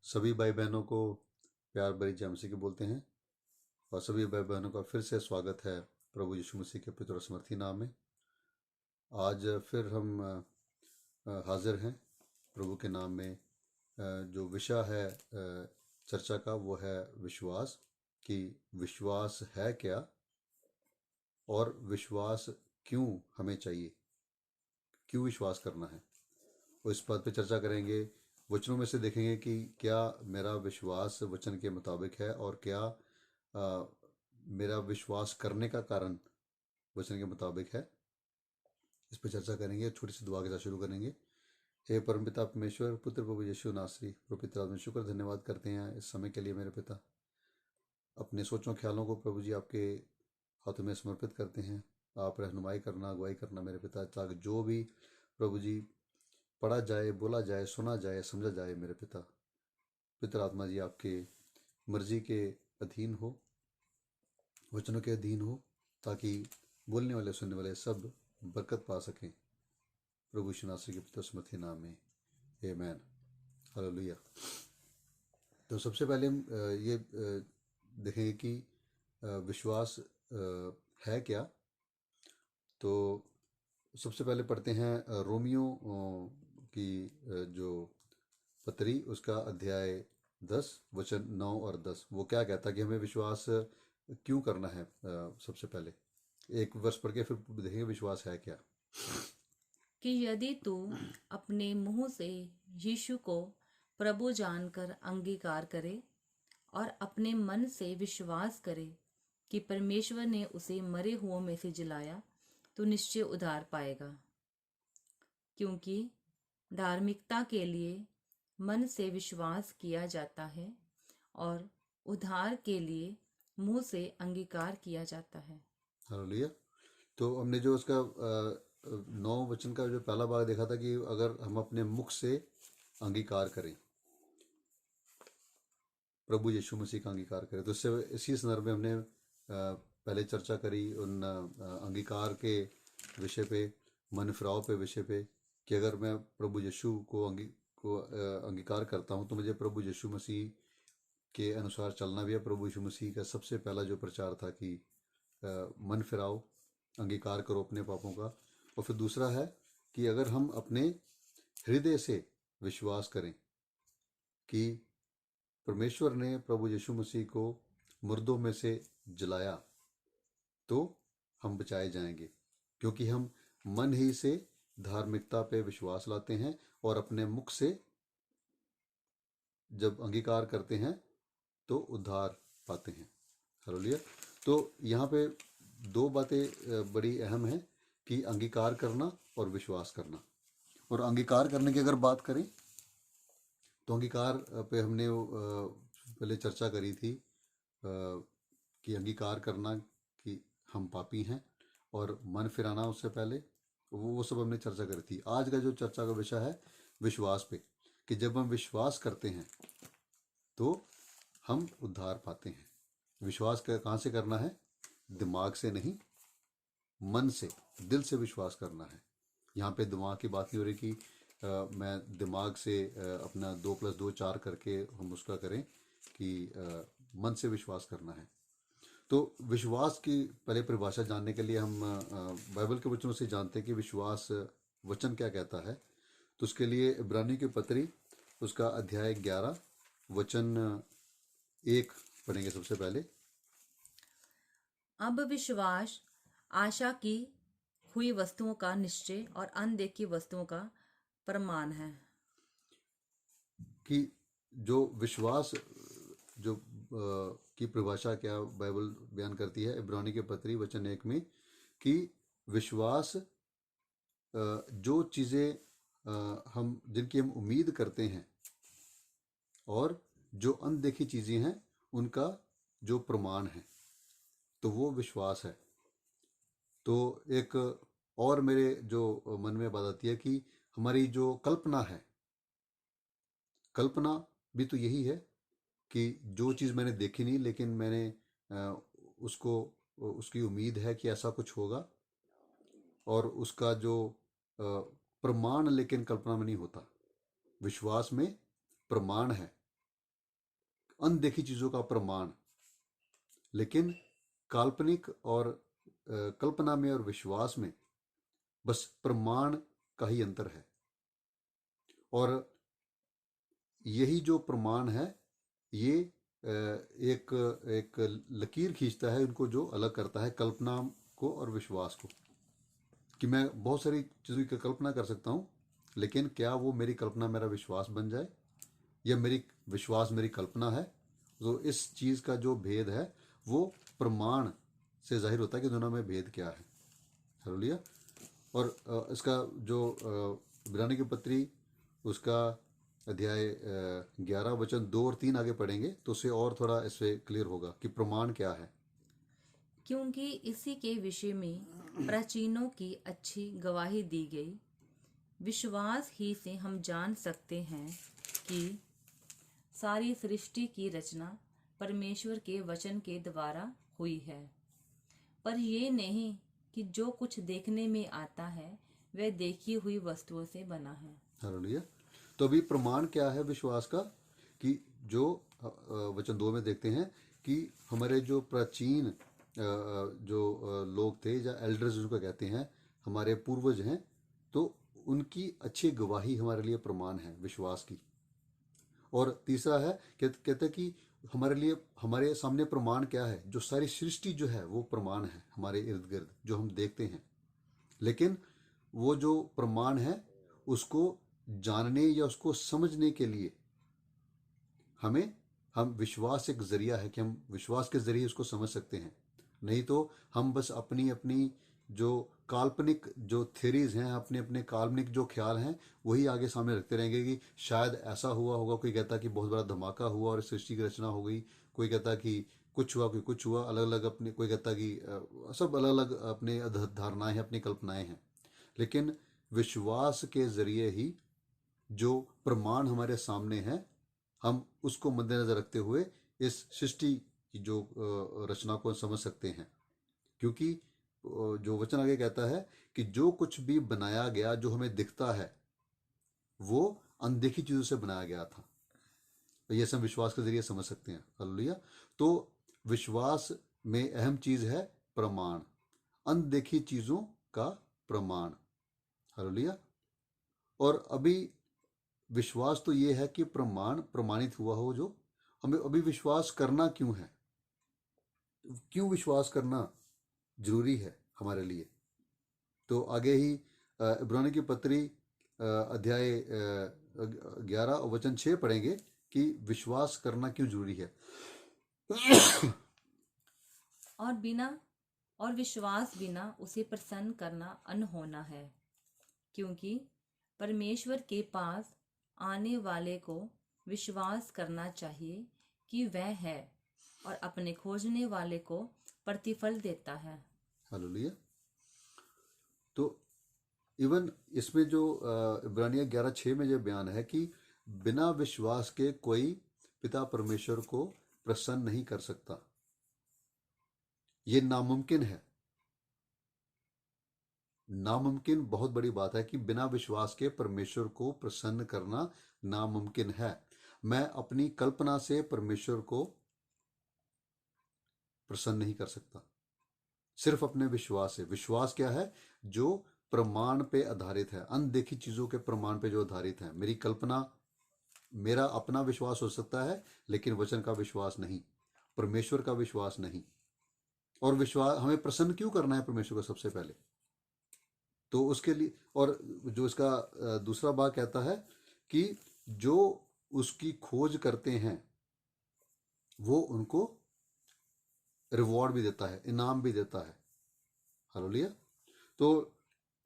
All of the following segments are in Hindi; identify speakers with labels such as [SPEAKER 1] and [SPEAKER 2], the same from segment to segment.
[SPEAKER 1] सभी भाई बहनों को प्यार भरी जय मसीह की बोलते हैं। और सभी भाई बहनों का फिर से स्वागत है प्रभु यीशु मसीह के पवित्र और समर्थी नाम में। आज फिर हम हाजिर हैं प्रभु के नाम में। जो विषय है चर्चा का वो है विश्वास, कि विश्वास है क्या और विश्वास क्यों हमें चाहिए, क्यों विश्वास करना है। वो इस बात पे चर्चा करेंगे। वचनों में से देखेंगे कि क्या मेरा विश्वास वचन के मुताबिक है और क्या मेरा विश्वास करने का कारण वचन के मुताबिक है। इस पर चर्चा करेंगे। छोटी सी दुआ के साथ शुरू करेंगे। हे परमपिता परमेश्वर, पुत्र प्रभु यीशु नासरी, प्रभु पिता में शुक्र धन्यवाद करते हैं इस समय के लिए। मेरे पिता, अपने सोचों ख्यालों को प्रभु जी आपके हाथों में समर्पित करते हैं। आप रहनुमाई करना, अगुवाई करना मेरे पिता, ताकि जो भी प्रभु जी पढ़ा जाए, बोला जाए, सुना जाए, समझा जाए मेरे पिता। पितर आत्मा जी आपके मर्जी के अधीन हो, वचनों के अधीन हो, ताकि बोलने वाले सुनने वाले सब बरकत पा सकें। प्रभु यीशु नासरी के पिता समर्थी नाम में, आमेन, हालेलुया। तो सबसे पहले हम ये देखेंगे कि विश्वास है क्या। तो सबसे पहले पढ़ते हैं रोमियो की जो पत्री, उसका अध्याय 10 वचन 9 और 10। वो क्या कहता है कि हमें विश्वास क्यों करना है। सबसे पहले एक वर्ष पढ़ के फिर देखेंगे विश्वास है क्या।
[SPEAKER 2] कि यदि तू अपने मुंह से यीशु को प्रभु जानकर अंगीकार करे और अपने मन से विश्वास करे कि परमेश्वर ने उसे मरे हुओं में से जिलाया, तो निश्चय उद्धार पाएगा। क्योंकि धार्मिकता के लिए मन से विश्वास किया जाता है और उद्धार के लिए मुंह से अंगीकार किया जाता है।
[SPEAKER 1] हालेलुया। तो हमने जो उसका 9 वचन का जो पहला भाग देखा था कि अगर हम अपने मुख से अंगीकार करें, प्रभु यीशु मसीह का अंगीकार करें, तो इससे इसी संदर्भ में हमने पहले चर्चा करी उन अंगीकार के विषय पे, मन फिराव पे विषय पे, कि अगर मैं प्रभु यीशु को अंगीकार करता हूँ तो मुझे प्रभु यीशु मसीह के अनुसार चलना भी है। प्रभु यीशु मसीह का सबसे पहला जो प्रचार था कि मन फिराओ, अंगीकार करो अपने पापों का। और फिर दूसरा है कि अगर हम अपने हृदय से विश्वास करें कि परमेश्वर ने प्रभु यीशु मसीह को मुर्दों में से जलाया, तो हम बचाए जाएंगे, क्योंकि हम मन ही से धार्मिकता पे विश्वास लाते हैं और अपने मुख से जब अंगीकार करते हैं तो उद्धार पाते हैं। हालेलुया। तो यहाँ पे दो बातें बड़ी अहम हैं, कि अंगीकार करना और विश्वास करना। और अंगीकार करने की अगर बात करें तो अंगीकार पे हमने पहले चर्चा करी थी कि अंगीकार करना कि हम पापी हैं, और मन फिराना उससे पहले, वो सब हमने चर्चा करी थी। आज का जो चर्चा का विषय है विश्वास पे, कि जब हम विश्वास करते हैं तो हम उद्धार पाते हैं। विश्वास कहाँ से करना है? दिमाग से नहीं, मन से, दिल से विश्वास करना है। यहाँ पे दिमाग की बात नहीं हो रही कि मैं दिमाग से अपना 2+2 4 करके हम उसका करें, कि मन से विश्वास करना है। तो विश्वास की पहले परिभाषा जानने के लिए हम बाइबल के वचनों से जानते हैं कि विश्वास वचन क्या कहता है। तो उसके लिए इब्रानी की पत्री, उसका अध्याय 11 वचन 1 पढ़ेंगे सबसे पहले।
[SPEAKER 2] अब विश्वास आशा की हुई वस्तुओं का निश्चय और अनदेखी वस्तुओं का प्रमाण है।
[SPEAKER 1] कि जो विश्वास जो की परिभाषा क्या बाइबल बयान करती है इब्रानी के पत्री वचन 1 में, कि विश्वास जो चीज़ें हम जिनकी हम उम्मीद करते हैं और जो अनदेखी चीज़ें हैं उनका जो प्रमाण है, तो वो विश्वास है। तो एक और मेरे जो मन में बात आती है कि हमारी जो कल्पना है, कल्पना भी तो यही है कि जो चीज़ मैंने देखी नहीं लेकिन मैंने उसको, उसकी उम्मीद है कि ऐसा कुछ होगा, और उसका जो प्रमाण लेकिन कल्पना में नहीं होता। विश्वास में प्रमाण है, अनदेखी चीज़ों का प्रमाण। लेकिन काल्पनिक और कल्पना में और विश्वास में बस प्रमाण का ही अंतर है। और यही जो प्रमाण है ये एक एक लकीर खींचता है उनको, जो अलग करता है कल्पना को और विश्वास को। कि मैं बहुत सारी चीज़ों की कल्पना कर सकता हूँ, लेकिन क्या वो मेरी कल्पना मेरा विश्वास बन जाए, या मेरी विश्वास मेरी कल्पना है। तो इस चीज़ का जो भेद है वो प्रमाण से जाहिर होता है कि दोनों में भेद क्या है। हालेलुया। और इसका जो इब्रानी की पत्री उसका अध्याय 11 वचन 2 और 3 आगे पढ़ेंगे तो उससे और थोड़ा इससे क्लियर होगा कि प्रमाण क्या है।
[SPEAKER 2] क्योंकि इसी के विषय में प्राचीनों की अच्छी गवाही दी गई। विश्वास ही से हम जान सकते हैं कि सारी सृष्टि की रचना परमेश्वर के वचन के द्वारा हुई है, पर ये नहीं कि जो कुछ देखने में आता है वह देखी हुई वस्तुओं से बना है।
[SPEAKER 1] हालेलुया। तो अभी प्रमाण क्या है विश्वास का, कि जो वचन 2 में देखते हैं कि हमारे जो प्राचीन जो लोग थे या एल्डर्स जिनको कहते हैं, हमारे पूर्वज हैं, तो उनकी अच्छी गवाही हमारे लिए प्रमाण है विश्वास की। और तीसरा है कहते हैं कि हमारे लिए हमारे सामने प्रमाण क्या है, जो सारी सृष्टि जो है वो प्रमाण है हमारे इर्द गिर्द जो हम देखते हैं। लेकिन वो जो प्रमाण है उसको जानने या उसको समझने के लिए हम विश्वास एक जरिया है कि हम विश्वास के जरिए उसको समझ सकते हैं। नहीं तो हम बस अपनी अपनी जो काल्पनिक जो थ्योरीज हैं, अपने अपने काल्पनिक जो ख्याल हैं वही आगे सामने रखते रहेंगे कि शायद ऐसा हुआ होगा। कोई कहता कि बहुत बड़ा धमाका हुआ और सृष्टि की रचना हो गई, कोई कहता कि कुछ हुआ, कोई कुछ हुआ, अलग अलग अपने, कोई कहता कि सब अलग अलग अपने धारणाएं हैं, अपनी कल्पनाएं हैं। लेकिन विश्वास के जरिए ही जो प्रमाण हमारे सामने है, हम उसको मद्देनजर रखते हुए इस सृष्टि की जो रचना को समझ सकते हैं। क्योंकि जो वचन आगे कहता है कि जो कुछ भी बनाया गया जो हमें दिखता है वो अनदेखी चीजों से बनाया गया था। तो ये सब विश्वास के जरिए समझ सकते हैं। हालेलुया। तो विश्वास में अहम चीज है प्रमाण, अनदेखी चीजों का प्रमाण। हालेलुया। और अभी विश्वास तो ये है कि प्रमाण प्रमाणित हुआ हो, जो हमें अभी विश्वास करना क्यों है, क्यों विश्वास करना जरूरी है हमारे लिए। तो आगे ही इब्रानी की पत्री अध्याय 11 और वचन 6 पढ़ेंगे कि विश्वास करना क्यों जरूरी है।
[SPEAKER 2] और विश्वास बिना उसे प्रसन्न करना अनहोना है, क्योंकि परमेश्वर के पास आने वाले को विश्वास करना चाहिए कि वह है, और अपने खोजने वाले को प्रतिफल देता है।
[SPEAKER 1] हालेलुया। तो इवन इसमें जो इब्रानिया 11:6 में जो बयान है कि बिना विश्वास के कोई पिता परमेश्वर को प्रसन्न नहीं कर सकता, ये नामुमकिन है। नामुमकिन बहुत बड़ी बात है कि बिना विश्वास के परमेश्वर को प्रसन्न करना नामुमकिन है। मैं अपनी कल्पना से परमेश्वर को प्रसन्न नहीं कर सकता, सिर्फ अपने विश्वास से। विश्वास क्या है? जो प्रमाण पे आधारित है, अनदेखी चीजों के प्रमाण पे जो आधारित है। मेरी कल्पना, मेरा अपना विश्वास हो सकता है, लेकिन वचन का विश्वास नहीं, परमेश्वर का विश्वास नहीं। और विश्वास हमें प्रसन्न क्यों करना है परमेश्वर को? सबसे पहले तो उसके लिए, और जो इसका दूसरा भाग कहता है कि जो उसकी खोज करते हैं वो उनको रिवॉर्ड भी देता है, इनाम भी देता है। हालेलुया। तो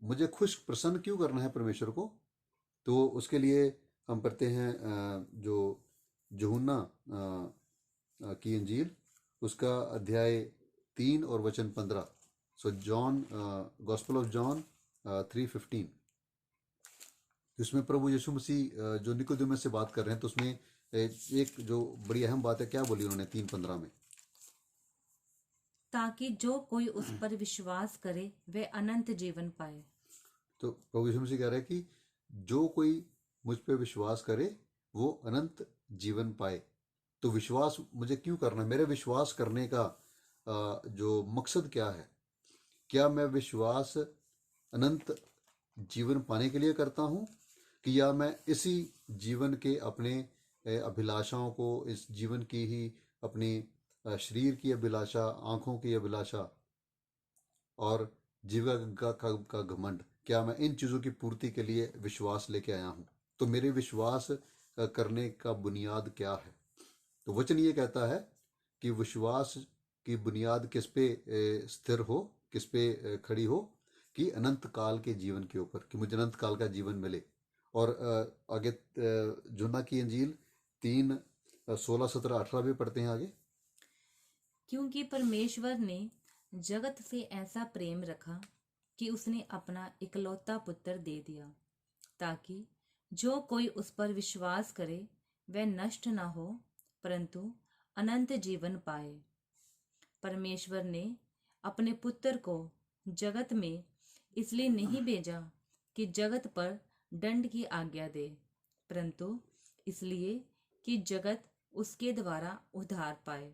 [SPEAKER 1] मुझे खुश प्रसन्न क्यों करना है परमेश्वर को? तो उसके लिए हम पढ़ते हैं जो यूहन्ना की इंजील उसका अध्याय 3 और वचन 15। सो जॉन, गॉस्पेल ऑफ जॉन 3:15। उसमें प्रभु यीशु मसीह जो निकोदेमुस से बात कर रहे हैं, तो उसमें एक जो बड़ी अहम बात है, क्या बोली उन्होंने 3:15 में?
[SPEAKER 2] ताकि जो कोई उस पर विश्वास करे वह अनंत जीवन पाए।
[SPEAKER 1] तो प्रभु यीशु मसीह कह रहे हैं कि जो कोई मुझ पे विश्वास करे वो अनंत जीवन पाए। तो विश्वास मुझे क्यों करना है? मेरे विश्वास करने का जो मकसद क्या है? क्या मैं विश्वास अनंत जीवन पाने के लिए करता हूँ, कि या मैं इसी जीवन के अपने अभिलाषाओं को, इस जीवन की ही अपनी शरीर की अभिलाषा, आंखों की अभिलाषा और जीवन का घमंड, क्या मैं इन चीज़ों की पूर्ति के लिए विश्वास लेके आया हूँ? तो मेरे विश्वास करने का बुनियाद क्या है? तो वचन ये कहता है कि विश्वास की बुनियाद किस पे स्थिर हो, किस पे खड़ी हो, कि अनंत काल के जीवन के ऊपर, कि मुझे अनंत काल का जीवन मिले। और आगे यूहन्ना की इंजील 3:16-17-18 भी पढ़ते हैं आगे।
[SPEAKER 2] क्योंकि परमेश्वर ने जगत से ऐसा प्रेम रखा कि उसने अपना इकलौता पुत्र दे दिया, ताकि जो कोई उस पर विश्वास करे वह नष्ट न हो, परंतु अनंत जीवन पाए। परमेश्वर ने अपने पुत्र को जगत में इसलिए नहीं भेजा कि जगत पर दंड की आज्ञा दे, परंतु इसलिए कि जगत उसके द्वारा उद्धार पाए।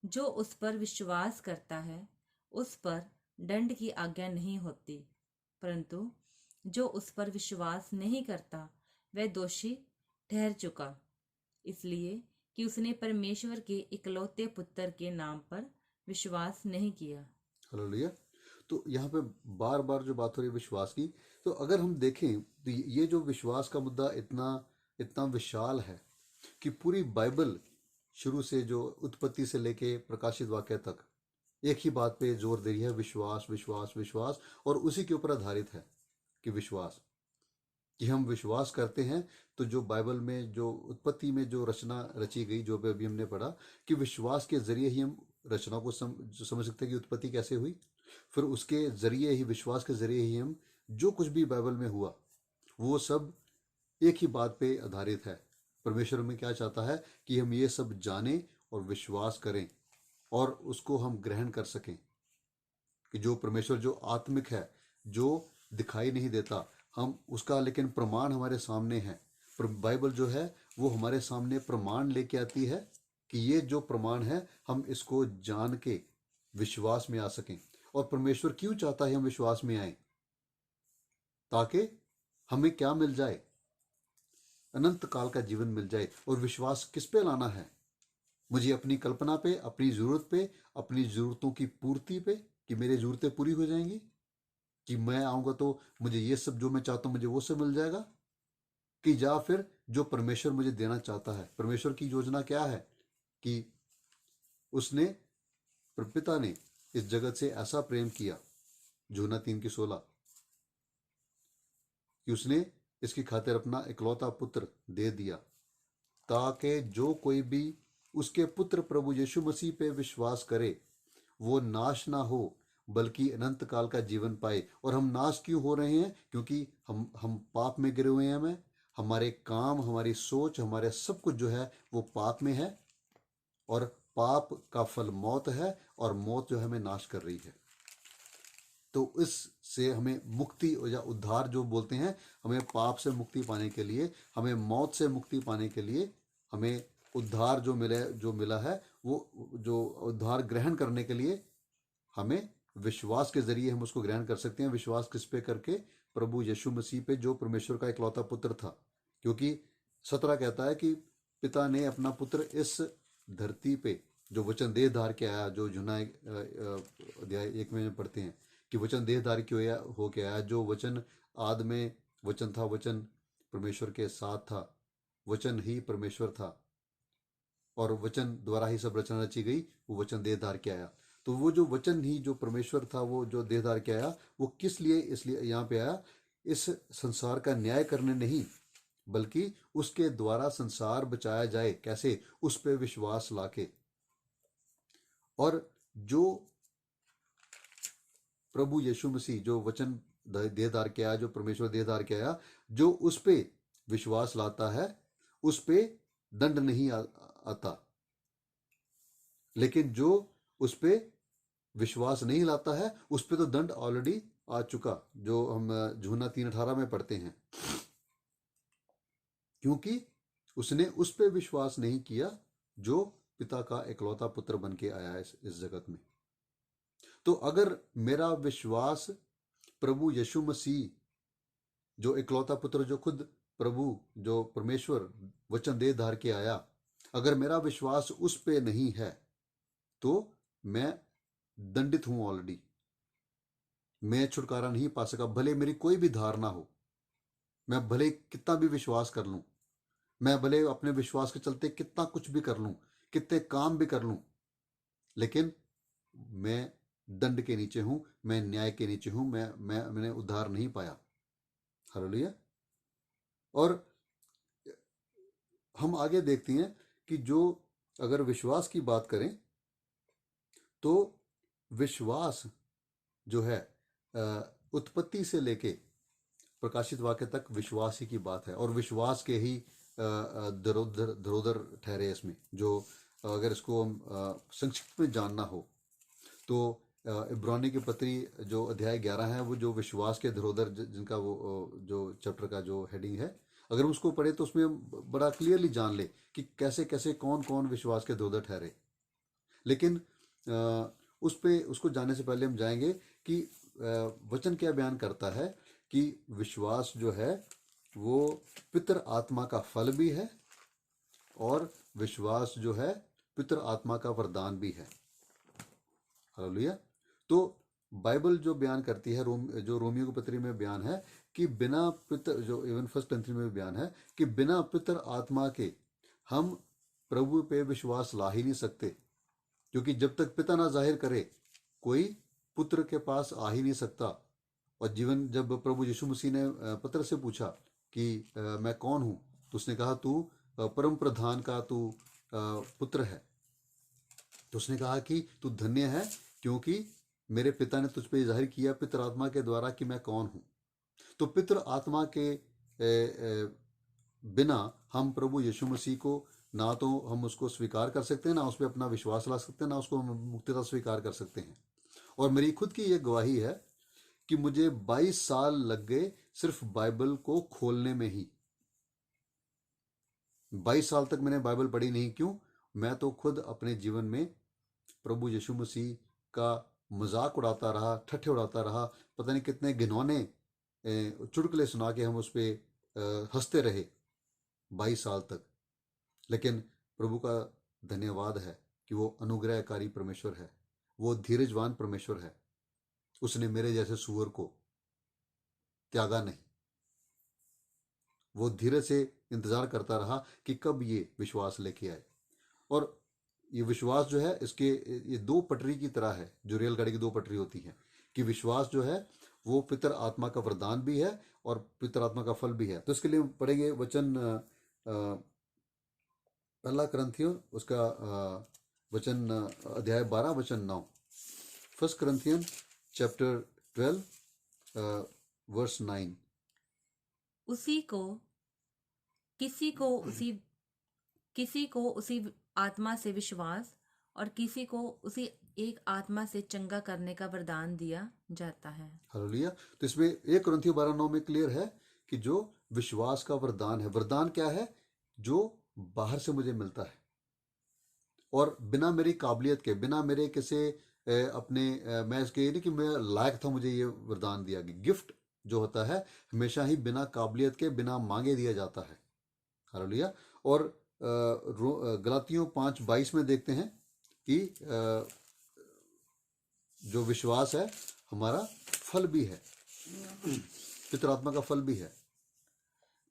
[SPEAKER 2] जो उस पर विश्वास करता है उस पर दंड की आज्ञा नहीं होती, परंतु जो उस पर विश्वास नहीं करता वह दोषी ठहर चुका, इसलिए कि उसने परमेश्वर के इकलौते पुत्र के नाम पर विश्वास नहीं किया।
[SPEAKER 1] हालेलुया। तो यहाँ पे बार बार जो बात हो रही है विश्वास की, तो अगर हम देखें तो ये जो विश्वास का मुद्दा इतना इतना विशाल है कि पूरी बाइबल शुरू से जो उत्पत्ति से लेके प्रकाशित वाक्य तक एक ही बात पे जोर दे रही है, विश्वास विश्वास विश्वास, और उसी के ऊपर आधारित है कि विश्वास, कि हम विश्वास करते हैं। तो जो बाइबल में, जो उत्पत्ति में जो रचना रची गई, जो अभी हमने पढ़ा, कि विश्वास के जरिए ही हम रचना को समझ सकते हैं कि उत्पत्ति कैसे हुई। फिर उसके जरिए ही, विश्वास के जरिए ही हम जो कुछ भी बाइबल में हुआ वो सब एक ही बात पे आधारित है। परमेश्वर में क्या चाहता है कि हम ये सब जानें और विश्वास करें और उसको हम ग्रहण कर सकें, कि जो परमेश्वर जो आत्मिक है, जो दिखाई नहीं देता, हम उसका लेकिन प्रमाण हमारे सामने है। पर बाइबल जो है वो हमारे सामने प्रमाण लेके आती है कि ये जो प्रमाण है हम इसको जान के विश्वास में आ सकें। और परमेश्वर क्यों चाहता है हम विश्वास में आए? ताकि हमें क्या मिल जाए? अनंत काल का जीवन मिल जाए। और विश्वास किस पे लाना है? मुझे अपनी कल्पना पे, अपनी ज़रूरत पे, अपनी ज़रूरतों की पूर्ति पे, कि मेरी ज़रूरतें पूरी हो जाएंगी, कि मैं आऊँगा तो मुझे ये सब जो मैं चाहता हूँ मुझे वो सब मिल जाएगा, कि या फिर जो परमेश्वर मुझे देना चाहता है। परमेश्वर की योजना क्या है? कि उसने, पिता ने इस जगत से ऐसा प्रेम किया, यूहन्ना 3:16, कि उसने इसकी खातिर अपना इकलौता पुत्र दे दिया, ताकि जो कोई भी उसके पुत्र प्रभु यीशु मसीह पे विश्वास करे वो नाश ना हो, बल्कि अनंत काल का जीवन पाए। और हम नाश क्यों हो रहे हैं? क्योंकि हम पाप में गिरे हुए हैं। हमें, हमारे काम, हमारी सोच, हमारे सब कुछ जो है वो पाप में है, और पाप का फल मौत है, और मौत जो है हमें नाश कर रही है। तो इससे हमें मुक्ति या उद्धार जो बोलते हैं, हमें पाप से मुक्ति पाने के लिए, हमें मौत से मुक्ति पाने के लिए, हमें उद्धार जो मिला है, वो जो उद्धार ग्रहण करने के लिए हमें विश्वास के जरिए हम उसको ग्रहण कर सकते हैं। विश्वास किस पे? करके प्रभु यीशु मसीह पे, जो परमेश्वर का इकलौता पुत्र था। क्योंकि 17 कहता है कि पिता ने अपना पुत्र इस धरती पे जो वचन देह धार के आया, जो यूहन्ना अध्याय 1 में पढ़ते हैं कि वचन देह धार क्यों हो के आया। जो वचन आदि में वचन था, वचन परमेश्वर के साथ था, वचन ही परमेश्वर था, और वचन द्वारा ही सब रचना रची गई। वो वचन देह धार के आया। तो वो जो वचन ही जो परमेश्वर था, वो जो देह धार के आया, वो किस लिए? इसलिए यहाँ पे आया, इस संसार का न्याय करने नहीं, बल्कि उसके द्वारा संसार बचाया जाए। कैसे? उस पे विश्वास लाके। और जो प्रभु यीशु मसीह, जो वचन देह धार के आया, जो परमेश्वर देह धार के आया, जो उस पे विश्वास लाता है उस पे दंड नहीं आता। लेकिन जो उस पे विश्वास नहीं लाता है उस पे तो दंड ऑलरेडी आ चुका, जो हम यूहन्ना 3:18 में पढ़ते हैं। क्योंकि उसने उस पे विश्वास नहीं किया जो पिता का इकलौता पुत्र बन के आया है इस जगत में। तो अगर मेरा विश्वास प्रभु यीशु मसीह, जो इकलौता पुत्र, जो खुद प्रभु, जो परमेश्वर वचन दे धार के आया, अगर मेरा विश्वास उस पे नहीं है तो मैं दंडित हूं ऑलरेडी। मैं छुटकारा नहीं पा सका, भले मेरी कोई भी धारणा हो, मैं भले कितना भी विश्वास कर लूं, मैं भले अपने विश्वास के चलते कितना कुछ भी कर लूं, कितने काम भी कर लूं, लेकिन मैं दंड के नीचे हूं, मैं न्याय के नीचे हूं, मैंने उद्धार नहीं पाया। हालेलुया। और हम आगे देखते हैं कि जो अगर विश्वास की बात करें तो विश्वास जो है उत्पत्ति से लेके प्रकाशित वाक्य तक विश्वास ही की बात है, और विश्वास के ही धरोधर ठहरे इसमें। जो अगर इसको हम संक्षिप्त में जानना हो तो इब्रानी की पत्री जो अध्याय 11 है, वो जो विश्वास के धरोधर जिनका वो जो चैप्टर का जो हेडिंग है, अगर हम उसको पढ़े तो उसमें हम बड़ा क्लियरली जान ले कि कैसे कैसे कौन कौन विश्वास के धरोधर ठहरे। लेकिन उसको जानने से पहले हम जाएंगे कि वचन क्या बयान करता है कि विश्वास जो है वो पितर आत्मा का फल भी है, और विश्वास जो है पितर आत्मा का वरदान भी है। हालेलुया। तो बाइबल जो बयान करती है, जो रोमियो की पत्री में बयान है कि बिना पितर, जो इवन फर्स्ट कंट्री में बयान है कि बिना पितर आत्मा के हम प्रभु पे विश्वास ला ही नहीं सकते, क्योंकि जब तक पिता ना जाहिर करे कोई पुत्र के पास आ ही नहीं सकता। और जीवन, जब प्रभु यीशु मसीह ने पत्र से पूछा कि मैं कौन हूं, तो उसने कहा तू परम प्रधान का तू पुत्र है। तो उसने कहा कि तू धन्य है, क्योंकि मेरे पिता ने तुझ पे जाहिर किया पितर आत्मा के द्वारा कि मैं कौन हूं। तो पितर आत्मा के बिना हम प्रभु यीशु मसीह को ना तो हम उसको स्वीकार कर सकते हैं, ना उस पर अपना विश्वास ला सकते हैं, ना उसको हम मुक्तिदा स्वीकार कर सकते हैं। और मेरी खुद की ये गवाही है कि मुझे 22 साल लग गए सिर्फ बाइबल को खोलने में ही। 22 साल तक मैंने बाइबल पढ़ी नहीं। क्यों? मैं तो खुद अपने जीवन में प्रभु यीशु मसीह का मजाक उड़ाता रहा, ठट्ठे उड़ाता रहा, पता नहीं कितने घिनौने चुटकुले सुना के हम उस पर हंसते रहे 22 साल तक। लेकिन प्रभु का धन्यवाद है कि वो अनुग्रहकारी परमेश्वर है, वो धीरजवान परमेश्वर है। उसने मेरे जैसे सुअर को त्यागा नहीं, वो धीरे से इंतजार करता रहा कि कब ये विश्वास लेके आए। और ये विश्वास जो है, इसके ये दो पटरी की तरह है, जो रेलगाड़ी की दो पटरी होती है, कि विश्वास जो है वो पितर आत्मा का वरदान भी है और पितर आत्मा का फल भी है। तो इसके लिए हम पढ़ेंगे वचन पहला करंथियों, उसका वचन अध्याय 12 वचन 9। First Corinthian chapter 12 verse 9।
[SPEAKER 2] उसी को किसी को उसी आत्मा से विश्वास और किसी को उसी एक आत्मा से चंगा करने का वरदान दिया जाता है।
[SPEAKER 1] हालेलुया। तो इसमें 1 कुरिन्थियों 12:9 में क्लियर है कि जो विश्वास का वरदान है, वरदान क्या है? जो बाहर से मुझे मिलता है और बिना मेरी काबिलियत के, बिना मेरे किसी मैं इसके ये नहीं कि मैं लायक था मुझे ये वरदान दिया गया। गिफ्ट जो होता है हमेशा ही बिना काबिलियत के, बिना मांगे दिया जाता है। हालेलुया। और गलातियों 5:22 में देखते हैं कि जो विश्वास है हमारा फल भी है, पितर आत्मा का फल भी है।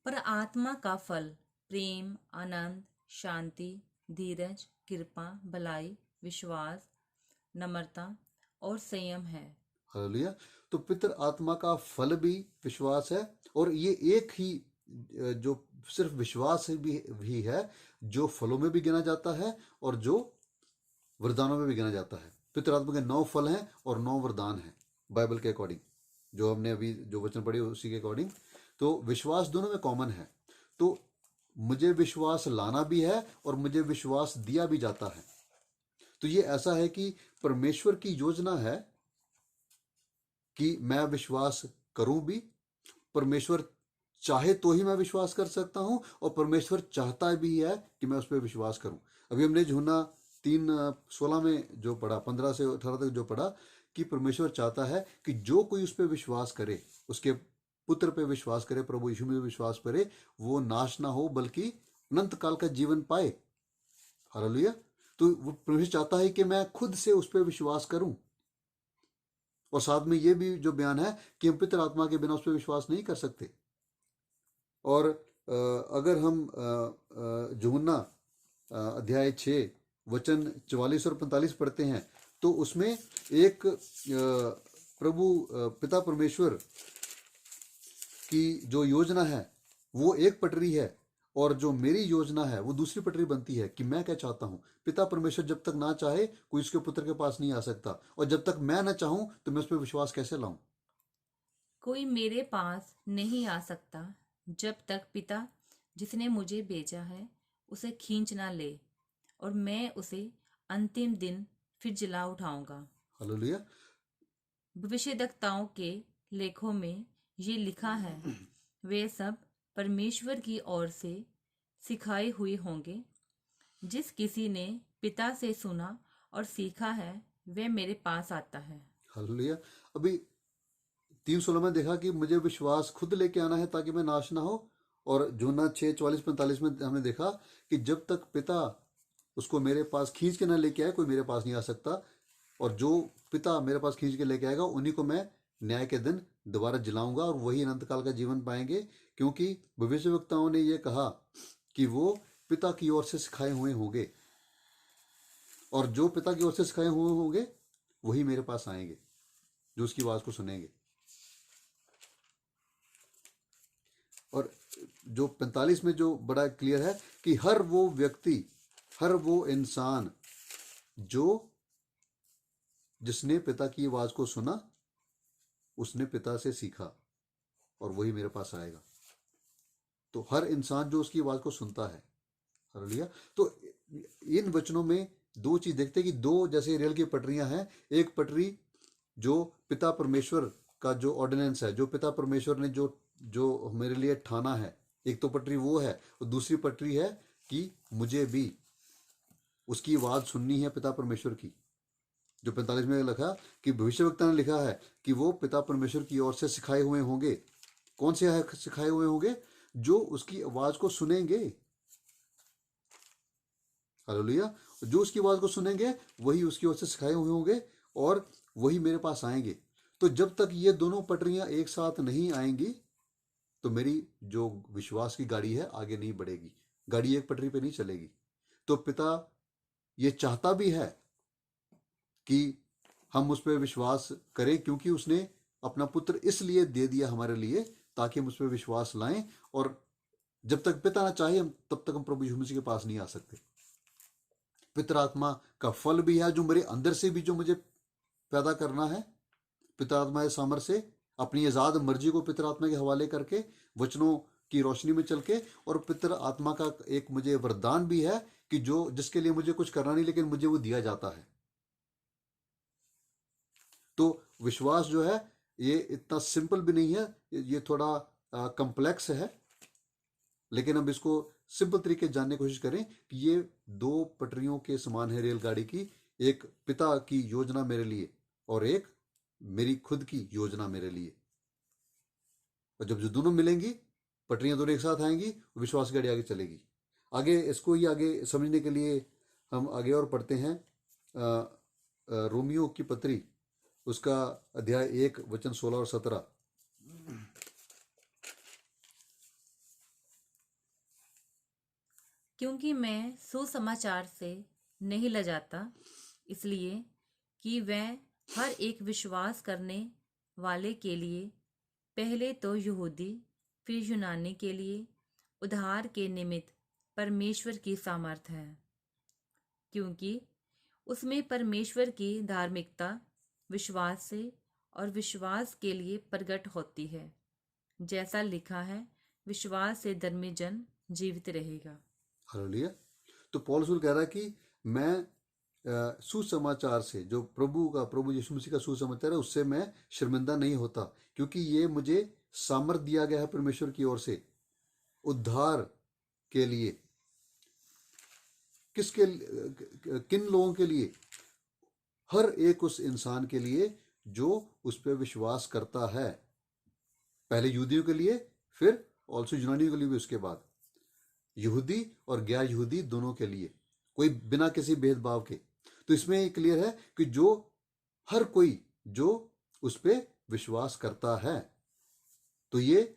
[SPEAKER 2] पर आत्मा का फल प्रेम, आनंद, शांति, धीरज, कृपा, भलाई, विश्वास, नम्रता और संयम है।
[SPEAKER 1] हालेलुया। तो पितर आत्मा का फल भी विश्वास है, और ये एक ही जो सिर्फ विश्वास भी है, जो फलों में भी गिना जाता है और जो वरदानों में भी गिना जाता है। पितर आत्मा के 9 फल हैं और 9 वरदान हैं बाइबल के अकॉर्डिंग, जो हमने अभी जो वचन पढ़े उसी के अकॉर्डिंग। तो विश्वास दोनों में कॉमन है। तो मुझे विश्वास लाना भी है और मुझे विश्वास दिया भी जाता है। तो ये ऐसा है कि परमेश्वर की योजना है कि मैं विश्वास करूं भी। परमेश्वर चाहे तो ही मैं विश्वास कर सकता हूँ, और परमेश्वर चाहता भी है कि मैं उस पर विश्वास करूँ। अभी हमने यूहन्ना 3:16 में जो पढ़ा, 15 से 18 तक जो पढ़ा, कि परमेश्वर चाहता है कि जो कोई उस पर विश्वास करे, उसके पुत्र पे विश्वास करे, प्रभु यीशु में विश्वास करे, वो नाश ना हो बल्कि अनंत काल का जीवन पाए। हालेलुया। तो वो परमेश्वर चाहता है कि मैं खुद से उस पर विश्वास करूं, और साथ में ये भी जो बयान है कि हम पवित्र आत्मा के बिना उस पर विश्वास नहीं कर सकते। और अगर हम यूहन्ना अध्याय 6 वचन 44 और 45 पढ़ते हैं, तो उसमें एक प्रभु पिता परमेश्वर की जो योजना है वो एक पटरी है, और जो मेरी योजना है वो दूसरी पटरी बनती है। कि मैं क्या चाहता हूँ, पिता परमेश्वर जब तक ना चाहे कोई उसके पुत्र के पास नहीं आ सकता, और जब तक मैं ना चाहूं तो मैं उस पर विश्वास कैसे लाऊं।
[SPEAKER 2] कोई मेरे पास नहीं आ सकता जब तक पिता जिसने मुझे भेजा है उसे खींच ना ले, और मैं उसे अंतिम दिन फिर जिला उठाऊंगा।
[SPEAKER 1] हालेलुया।
[SPEAKER 2] भविष्यद्वक्ताओं के लेखों में ये लिखा है, वे सब परमेश्वर की ओर से सिखाए हुए होंगे। जिस किसी ने पिता से सुना और सीखा है वह मेरे पास आता है।
[SPEAKER 1] हालेलुया। अभी 3:16 में देखा कि मुझे विश्वास खुद लेके आना है ताकि मैं नाश ना हो। और यूहन्ना 6:44-45 में हमने देखा कि जब तक पिता उसको मेरे पास खींच के ना लेके आए, कोई मेरे पास नहीं आ सकता, और जो पिता मेरे पास खींच के लेके आएगा उन्हीं को मैं न्याय के दिन दोबारा जिलाऊंगा, और वही अनंत काल का जीवन पाएंगे। क्योंकि भविष्यवक्ताओं ने यह कहा कि वो पिता की ओर से सिखाए हुए होंगे, और जो पिता की ओर से सिखाए हुए होंगे वही मेरे पास आएंगे, जो उसकी आवाज को सुनेंगे। और जो 45 में जो बड़ा क्लियर है कि हर वो व्यक्ति, हर वो इंसान जो जिसने पिता की आवाज को सुना, उसने पिता से सीखा, और वही मेरे पास आएगा। तो हर इंसान जो उसकी आवाज को सुनता है। हालेलुया। तो इन वचनों में दो चीज देखते हैं कि दो जैसे रेल की पटरियां हैं। एक पटरी जो पिता परमेश्वर का जो ऑर्डिनेंस है, जो पिता परमेश्वर ने जो जो मेरे लिए ठाना है, एक तो पटरी वो है, और दूसरी पटरी है कि मुझे भी उसकी आवाज सुननी है पिता परमेश्वर की। जो 45 में लिखा कि भविष्यवक्ता ने लिखा है कि वो पिता परमेश्वर की ओर से सिखाए हुए होंगे। कौन से सिखाए हुए होंगे? जो उसकी आवाज को सुनेंगे। हालेलुया। जो उसकी आवाज को सुनेंगे वही उसकी ओर से सिखाए हुए होंगे, और वही मेरे पास आएंगे। तो जब तक ये दोनों पटरियां एक साथ नहीं आएंगी तो मेरी जो विश्वास की गाड़ी है आगे नहीं बढ़ेगी, गाड़ी एक पटरी पे नहीं चलेगी। तो पिता ये चाहता भी है कि हम उस पर विश्वास करें, क्योंकि उसने अपना पुत्र इसलिए दे दिया हमारे लिए ताकि हम उस पर विश्वास लाएं। और जब तक पिता ना चाहे हम तब तक हम प्रभु यीशु मसीह के पास नहीं आ सकते। पिता आत्मा का फल भी है जो मेरे अंदर से भी जो मुझे पैदा करना है। पिता आत्मा के सामर्थ्य से अपनी आजाद मर्जी को पिता आत्मा के हवाले करके वचनों की रोशनी में चल के, और पितर आत्मा का एक मुझे वरदान भी है कि जो जिसके लिए मुझे कुछ करना नहीं, लेकिन मुझे वो दिया जाता है। तो विश्वास जो है ये इतना सिंपल भी नहीं है, ये थोड़ा कम्प्लेक्स है। लेकिन अब इसको सिंपल तरीके जानने की कोशिश करें कि ये दो पटरियों के समान है रेलगाड़ी की। एक पिता की योजना मेरे लिए, और एक मेरी खुद की योजना मेरे लिए। और जब जो दोनों मिलेंगी, पटरियां दोनों एक साथ आएंगी, विश्वास गाड़ी आगे चलेगी। आगे इसको ही आगे समझने के लिए हम आगे और पढ़ते हैं रोमियो की पत्री, उसका अध्याय 1 वचन 16 और 17।
[SPEAKER 2] क्योंकि मैं सुसमाचार से नहीं लजाता, इसलिए कि वह हर एक विश्वास करने वाले के लिए, पहले तो यहूदी फिर यूनानी के लिए उद्धार के निमित्त परमेश्वर की सामर्थ है। क्योंकि उसमें परमेश्वर की धार्मिकता विश्वास से और विश्वास के लिए प्रकट होती है। जैसा लिखा है, विश्वास से धर्मी जन जीवित रहेगा।
[SPEAKER 1] हालेलुया। तो पौल रसूल कह रहा है कि मैं सुसमाचार से, जो प्रभु यीशु मसीह का सुसमाचार है, उससे मैं शर्मिंदा नहीं होता, क्योंकि ये मुझे सामर्थ दिया गया है परमेश्वर की ओर से उद्धार के लिए। किसके, किन लोगों के लिए? हर एक उस इंसान के लिए जो उस पर विश्वास करता है। पहले यहूदियों के लिए, फिर ऑल्सो यूनानियों के लिए भी, उसके बाद यहूदी और गैर यहूदी दोनों के लिए, कोई बिना किसी भेदभाव के। तो इसमें क्लियर है कि जो हर कोई जो उस पर विश्वास करता है, तो ये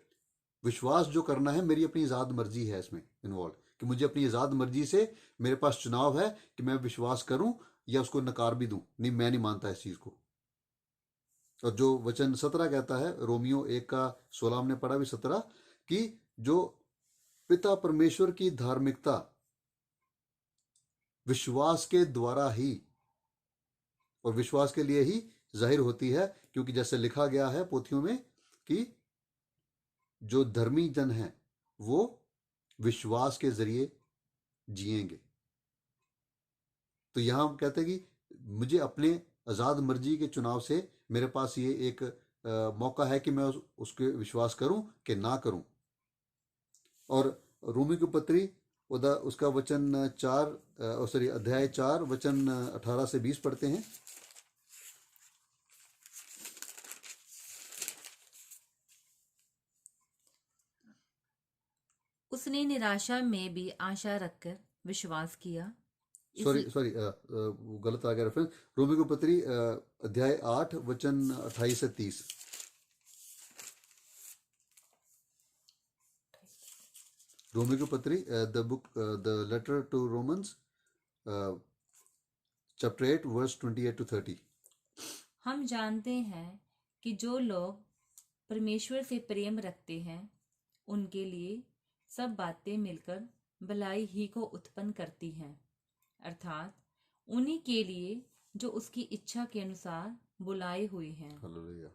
[SPEAKER 1] विश्वास जो करना है, मेरी अपनी आजाद मर्जी है इसमें इन्वॉल्व, कि मुझे अपनी आजाद मर्जी से, मेरे पास चुनाव है कि मैं विश्वास करूं या उसको नकार भी दूं। नहीं, मैं नहीं मानता इस चीज को। और जो वचन 17 कहता है, रोमियो 1:16 हमने पढ़ा भी 17, कि जो पिता परमेश्वर की धार्मिकता विश्वास के द्वारा ही और विश्वास के लिए ही जाहिर होती है, क्योंकि जैसे लिखा गया है पोथियों में कि जो धर्मी जन हैं वो विश्वास के जरिए जिएंगे। तो यहां हम कहते हैं कि मुझे अपने आजाद मर्जी के चुनाव से मेरे पास ये एक मौका है कि मैं उसके विश्वास करूं कि ना करूं। और रोमी की पत्री उसका वचन 4 अध्याय 4 वचन 18 से 20 पढ़ते हैं।
[SPEAKER 2] उसने निराशा में भी आशा रखकर विश्वास किया।
[SPEAKER 1] सॉरी गलत आ गया रेफरेंस। रोमी की पत्री अध्याय 8 वचन 28 से 30। रोमी की पत्री the letter to Romans chapter 8 verse 28 to 30।
[SPEAKER 2] हम जानते हैं कि जो लोग परमेश्वर से प्रेम रखते हैं उनके लिए सब बातें मिलकर भलाई ही को उत्पन्न करती हैं, अर्थात उन्हीं के लिए जो उसकी इच्छा के अनुसार बुलाए हुए हैं।
[SPEAKER 1] हालेलुया।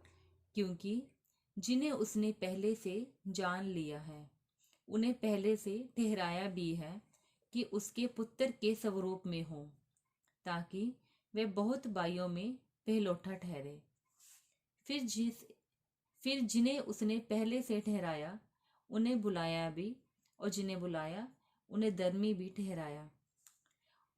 [SPEAKER 2] क्योंकि जिन्हें उसने पहले से जान लिया है उन्हें पहले से ठहराया भी है कि उसके पुत्र के स्वरूप में हो, ताकि वे बहुत भाइयों में पहलौठा ठहरे। फिर जिन्हें उसने पहले से ठहराया उन्हें बुलाया भी, और जिन्हें बुलाया उन्हें धर्मी भी ठहराया,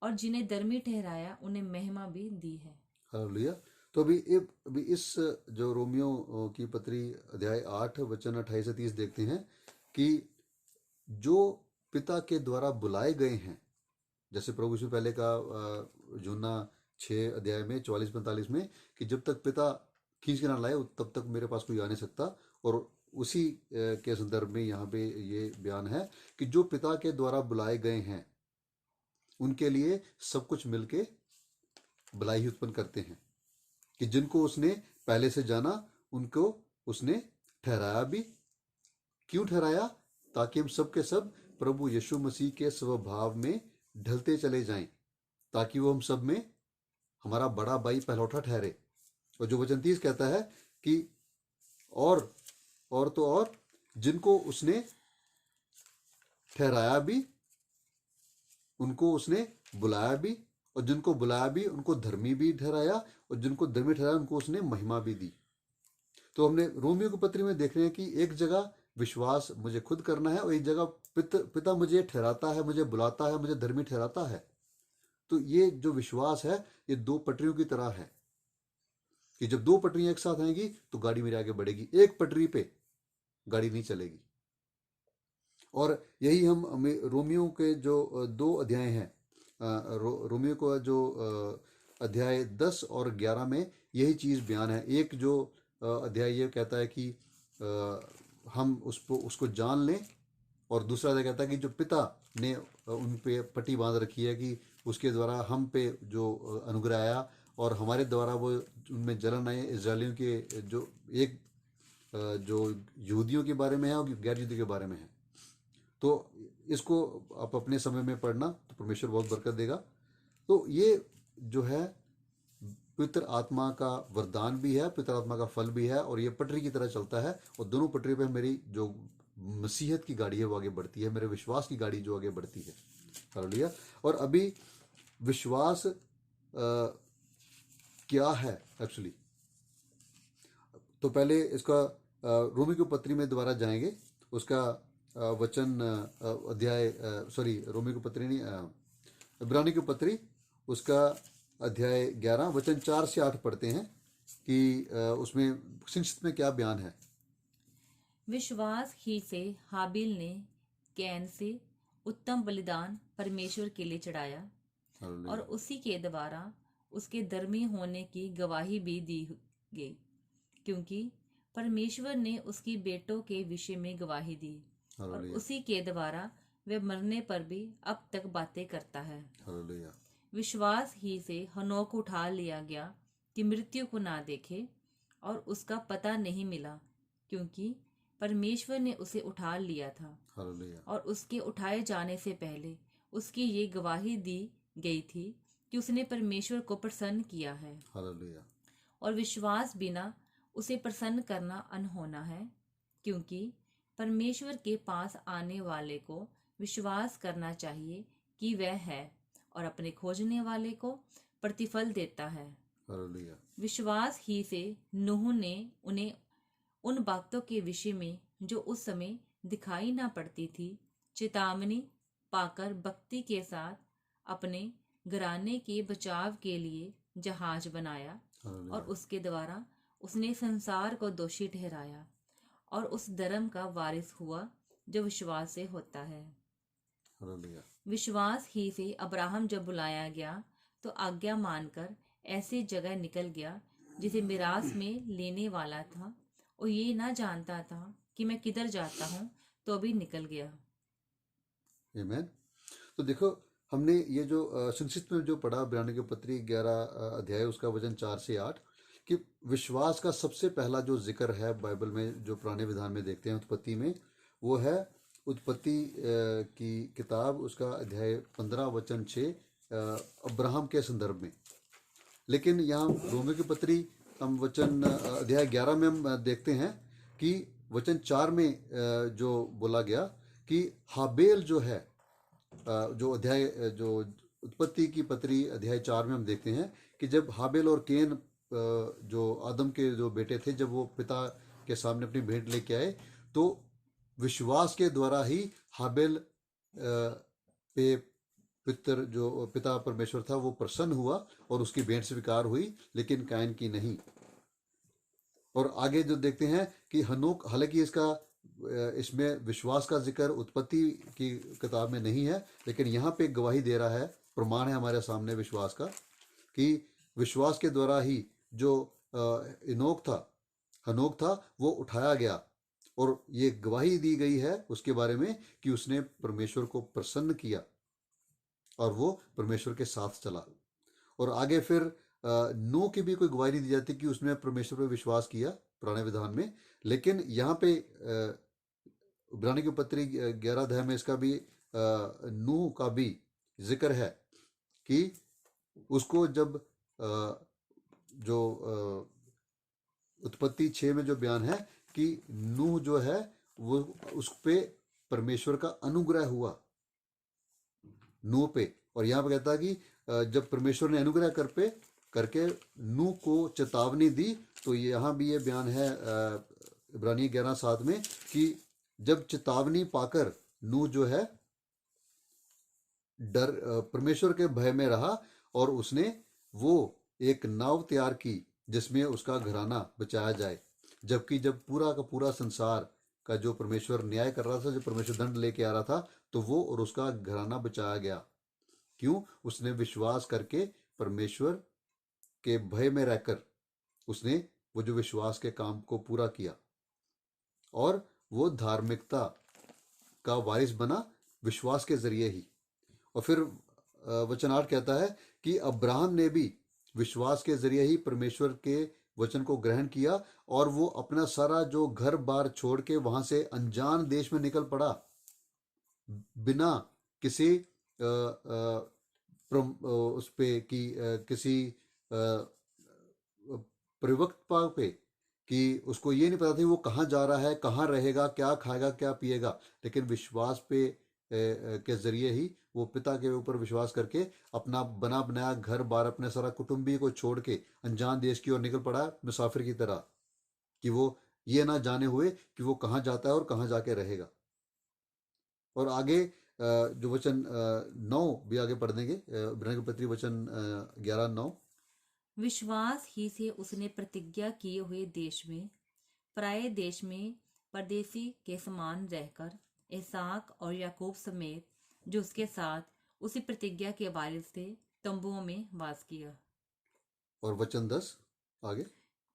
[SPEAKER 2] और जिन्हें धर्मी ठहराया उन्हें महिमा भी दी है।
[SPEAKER 1] हालेलुया। तो अभी इस जो रोमियो की पत्री अध्याय 8 वचन 28 से 30 देखते हैं कि जो पिता के द्वारा बुलाए गए हैं, जैसे प्रभु यीशु पहले का यूहन्ना 6 अध्याय में 44-45 में, कि जब तक पिता खींच के ना लाए तब तक मेरे पास कोई आ नहीं सकता। और उसी के संदर्भ में यहाँ पे ये बयान है कि जो पिता के द्वारा बुलाए गए हैं उनके लिए सब कुछ मिलके भलाई ही उत्पन्न करते हैं, कि जिनको उसने पहले से जाना उनको उसने ठहराया भी। क्यों ठहराया? ताकि हम सब के सब प्रभु यीशु मसीह के स्वभाव में ढलते चले जाएं, ताकि वो हम सब में हमारा बड़ा भाई पहलौठा ठहरे। और जो वचन 30 कहता है कि और जिनको उसने ठहराया भी उनको उसने बुलाया भी, और जिनको बुलाया भी उनको धर्मी भी ठहराया, और जिनको धर्मी ठहराया उनको उसने महिमा भी दी। तो हमने रोमियो की पत्री में देख रहे हैं कि एक जगह विश्वास मुझे खुद करना है और एक जगह पिता मुझे ठहराता है, मुझे बुलाता है, मुझे धर्मी ठहराता है। तो ये जो विश्वास है ये दो पटरियों की तरह है कि जब दो पटरियां एक साथ आएंगी तो गाड़ी मेरे आगे बढ़ेगी, एक पटरी पे गाड़ी नहीं चलेगी। और यही हम रोमियो के जो 2 अध्याय हैं, रोमियो का जो अध्याय 10 और 11 में यही चीज़ बयान है। एक जो अध्याय ये कहता है कि हम उसको जान लें, और दूसरा अध्याय कहता है कि जो पिता ने उन पे पट्टी बांध रखी है कि उसके द्वारा हम पे जो अनुग्रह आया और हमारे द्वारा वो उनमें जलन आए इजरायलियों के, जो एक जो यहूदियों के बारे में है और गैर यहूदी के बारे में है। तो इसको आप अपने समय में पढ़ना तो परमेश्वर बहुत बरकत देगा। तो ये जो है पवित्र आत्मा का वरदान भी है, पवित्र आत्मा का फल भी है, और ये पटरी की तरह चलता है। और दोनों पटरी पे मेरी जो मसीहत की गाड़ी है वो आगे बढ़ती है, मेरे विश्वास की गाड़ी जो आगे बढ़ती है। हालेलुया। और अभी विश्वास क्या है एक्चुअली, तो पहले इसका रोमी की पत्री में दोबारा जाएंगे, उसका वचन अध्याय रोमी की पत्री नहीं, इब्रानी की पत्री उसका अध्याय 11 वचन 4 से 8 पढ़ते हैं कि उसमें संक्षिप्त में क्या बयान है।
[SPEAKER 2] विश्वास ही से हाबिल ने कैन से उत्तम बलिदान परमेश्वर के लिए चढ़ाया और उसी के द्वारा उसके धर्मी होने की गवाही भी दी गई, क्योंकि परमेश्वर ने उसकी बेटों के विषय में गवाही दी और उसी के द्वारा वह मरने पर भी अब तक बातें करता है। विश्वास ही से हनोक उठा लिया गया कि मृत्यु को ना देखे और उसका पता नहीं मिला, क्योंकि परमेश्वर ने उसे उठा लिया था। और उसके उठाए जाने से पहले उसकी ये गवाही दी गई थी कि उसने परमेश्वर को प्रसन्न किया है। और विश्वास बिना उसे प्रसन्न करना अनहोना है, क्योंकि परमेश्वर के पास आने वाले को विश्वास करना चाहिए कि वह है और अपने खोजने वाले को प्रतिफल देता है। विश्वास ही से नूह ने उन्हें उन बातों के विषय में जो उस समय दिखाई ना पड़ती थी चेतावनी पाकर भक्ति के साथ अपने घराने के बचाव के लिए जहाज बनाया और उसके द्वारा उसने संसार को दोषी ठहराया और उस धर्म का वारिस हुआ जो विश्वास से होता है। विश्वास ही से अब्राहम जब बुलाया गया तो आज्ञा मानकर ऐसी जगह निकल गया जिसे मिरास में लेने वाला था और ये ना जानता था कि मैं किधर जाता हूँ, तो भी निकल गया।
[SPEAKER 1] आमीन। तो देखो, हमने ये जो संक्षिप्त में जो पढ़ा इब्रानी की पत्री 11 अध्याय उसका वचन 4 से 8 कि विश्वास का सबसे पहला जो जिक्र है बाइबल में, जो पुराने विधान में देखते हैं उत्पत्ति में, वो है उत्पत्ति की किताब उसका अध्याय 15 वचन 6 अब्राहम के संदर्भ में। लेकिन यहाँ रोमी की पत्री हम वचन अध्याय 11 में हम देखते हैं कि वचन 4 में जो बोला गया कि हाबेल जो है, जो अध्याय जो उत्पत्ति की पत्री अध्याय 4 में हम देखते हैं कि जब हाबेल और केन जो आदम के जो बेटे थे, जब वो पिता के सामने अपनी भेंट लेके आए, तो विश्वास के द्वारा ही हाबेल पे पिता परमेश्वर था वो प्रसन्न हुआ और उसकी भेंट स्वीकार हुई, लेकिन कायन की नहीं। और आगे जो देखते हैं कि हनोक, हालांकि इसमें विश्वास का जिक्र उत्पत्ति की किताब में नहीं है, लेकिन यहाँ पे गवाही दे रहा है, प्रमाण है हमारे सामने विश्वास का कि विश्वास के द्वारा ही जो हनोक था वो उठाया गया और ये गवाही दी गई है उसके बारे में कि उसने परमेश्वर को प्रसन्न किया और वो परमेश्वर के साथ चला। और आगे फिर नूह की भी कोई गवाही नहीं दी जाती कि उसने परमेश्वर पर विश्वास किया पुराने विधान में, लेकिन यहाँ पे इब्रानी की पत्री 11 अध्याय में इसका भी नूह का भी जिक्र है कि उसको जब जो उत्पत्ति 6 में जो बयान है कि नूह जो है वो उस पे परमेश्वर का अनुग्रह हुआ नूह पे। और यहाँ पे कहता है कि जब परमेश्वर ने अनुग्रह करके नूह को चेतावनी दी, तो यहाँ भी ये बयान है इब्रानी 11:7 में कि जब चेतावनी पाकर नूह जो है परमेश्वर के भय में रहा और उसने वो एक नाव तैयार की जिसमें उसका घराना बचाया जाए। जबकि जब पूरा का पूरा संसार का जो परमेश्वर न्याय कर रहा था, जो परमेश्वर दंड लेके आ रहा था, तो वो और उसका घराना बचाया गया। क्यों? उसने विश्वास करके परमेश्वर के भय में रहकर उसने वो जो विश्वास के काम को पूरा किया और वो धार्मिकता का वारिस बना विश्वास के जरिए ही। और फिर वचन 8 कहता है कि अब्राहम ने भी विश्वास के जरिए ही परमेश्वर के वचन को ग्रहण किया और वो अपना सारा जो घर बार छोड़ के वहां से अनजान देश में निकल पड़ा, बिना किसी उस पे कि किसी परिवक्ता पे कि उसको ये नहीं पता था वो कहाँ जा रहा है, कहाँ रहेगा, क्या खाएगा, क्या पिएगा, लेकिन विश्वास पे के जरिए ही वो पिता के ऊपर विश्वास करके अपना बना बनाया घर बार, अपने सारा कुटुंबी को छोड़ के अनजान देश की ओर निकल पड़ा मुसाफिर की तरह, कि वो ये ना जाने हुए कि वो कहाँ जाता है और कहाँ जाके रहेगा। और आगे जो वचन 9 भी आगे पढ़ देंगे, इब्रानियों की पत्री वचन 11:9।
[SPEAKER 2] विश्वास ही से उसने प्रतिज्ञा किए हुए देश में, पराये देश में परदेसी के समान रहकर, इसहाक और याकूब समेत जो उसके साथ उसी प्रतिज्ञा के वारिस थे, तंबुओं में वास किया।
[SPEAKER 1] और वचन 10 आगे।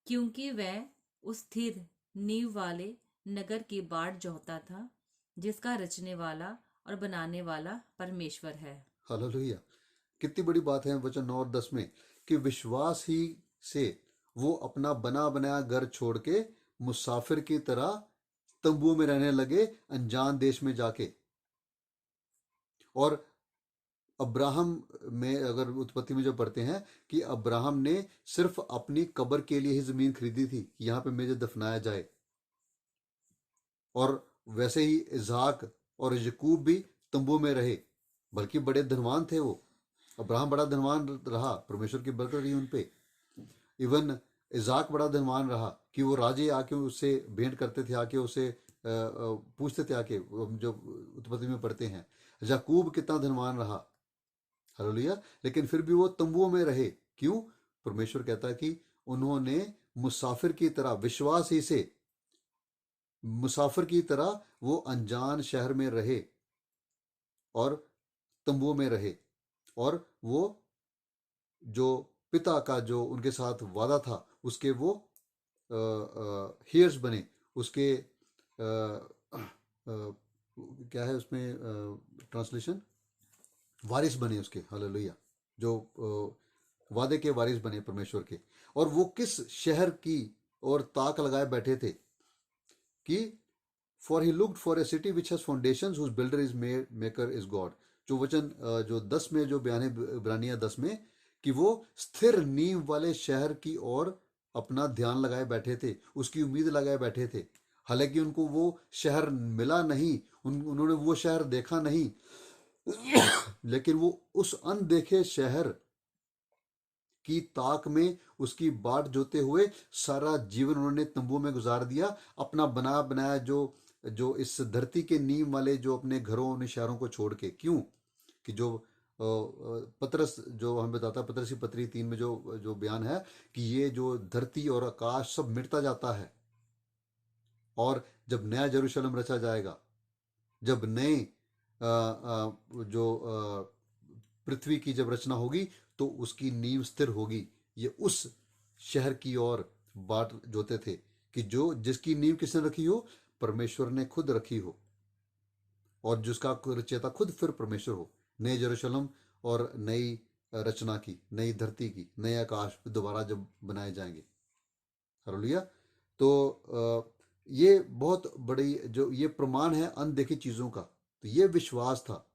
[SPEAKER 2] क्योंकि वह उस स्थिर नींव वाले नगर की बाट जोहता था, जिसका रचने वाला और बनाने वाला परमेश्वर है।
[SPEAKER 1] हालेलुया। कितनी बड़ी बात है वचन 9 और 10 में कि विश्वास ही से वो अपना बना बनाया घर छोड़ के मुसाफिर की तरह तंबुओं में रहने लगे, अनजान देश में जाके। और अब्राहम में अगर उत्पत्ति में जो पढ़ते हैं कि अब्राहम ने सिर्फ अपनी कब्र के लिए ही जमीन खरीदी थी कि यहाँ पे मुझे दफनाया जाए। और वैसे ही इसहाक और यकूब भी तंबू में रहे, बल्कि बड़े धनवान थे वो। अब्राहम बड़ा धनवान रहा, परमेश्वर की बरकत रही उन पे। इवन इसहाक बड़ा धनवान रहा कि वो राजे आके उससे भेंट करते थे, आके उससे पूछते थे आके, जो उत्पत्ति में पढ़ते हैं। याकूब कितना धनवान रहा, हालेलुया। लेकिन फिर भी वो तंबुओं में रहे। क्यों? परमेश्वर कहता है कि उन्होंने मुसाफिर की तरह, विश्वास ही से मुसाफिर की तरह वो अनजान शहर में रहे और तंबुओं में रहे। और वो जो पिता का जो उनके साथ वादा था उसके वो हियर्स बने, उसके क्या है उसमें ट्रांसलेशन, वारिस बने उसके। हालेलुया। जो वादे के वारिस बने परमेश्वर के। और वो किस शहर की और ताक लगाए बैठे थे कि for he looked for a city which has foundations whose builder is maker is God. जो वचन जो 10 में जो बयान है, इब्रानिया 10 में, कि वो स्थिर नींव वाले शहर की ओर अपना ध्यान लगाए बैठे थे, उसकी उम्मीद लगाए बैठे थे। हालांकि उनको वो शहर मिला नहीं, उन्होंने वो शहर देखा नहीं, लेकिन वो उस अनदेखे शहर की ताक में उसकी बाट जोते हुए सारा जीवन उन्होंने तंबू में गुजार दिया। अपना बना बनाया जो जो इस धरती के नींव वाले जो अपने घरों, उन शहरों को छोड़ के। क्यों? कि जो पतरस जो हमें बताता है, पतरस की पत्री 3 में जो जो बयान है कि ये जो धरती और आकाश सब मिटता जाता है, और जब नया यरूशलेम रचा जाएगा, जब नए जो पृथ्वी की जब रचना होगी, तो उसकी नींव स्थिर होगी। ये उस शहर की ओर बाट जोते थे कि जो जिसकी नींव किसने रखी हो? परमेश्वर ने खुद रखी हो, और जिसका रचयिता खुद फिर परमेश्वर हो। नए यरूशलेम और नई रचना की, नई धरती की, नए आकाश दोबारा जब बनाए जाएंगे। हालेलुया। तो ये बहुत बड़ी जो ये प्रमाण है अनदेखी चीजों का। तो ये विश्वास था,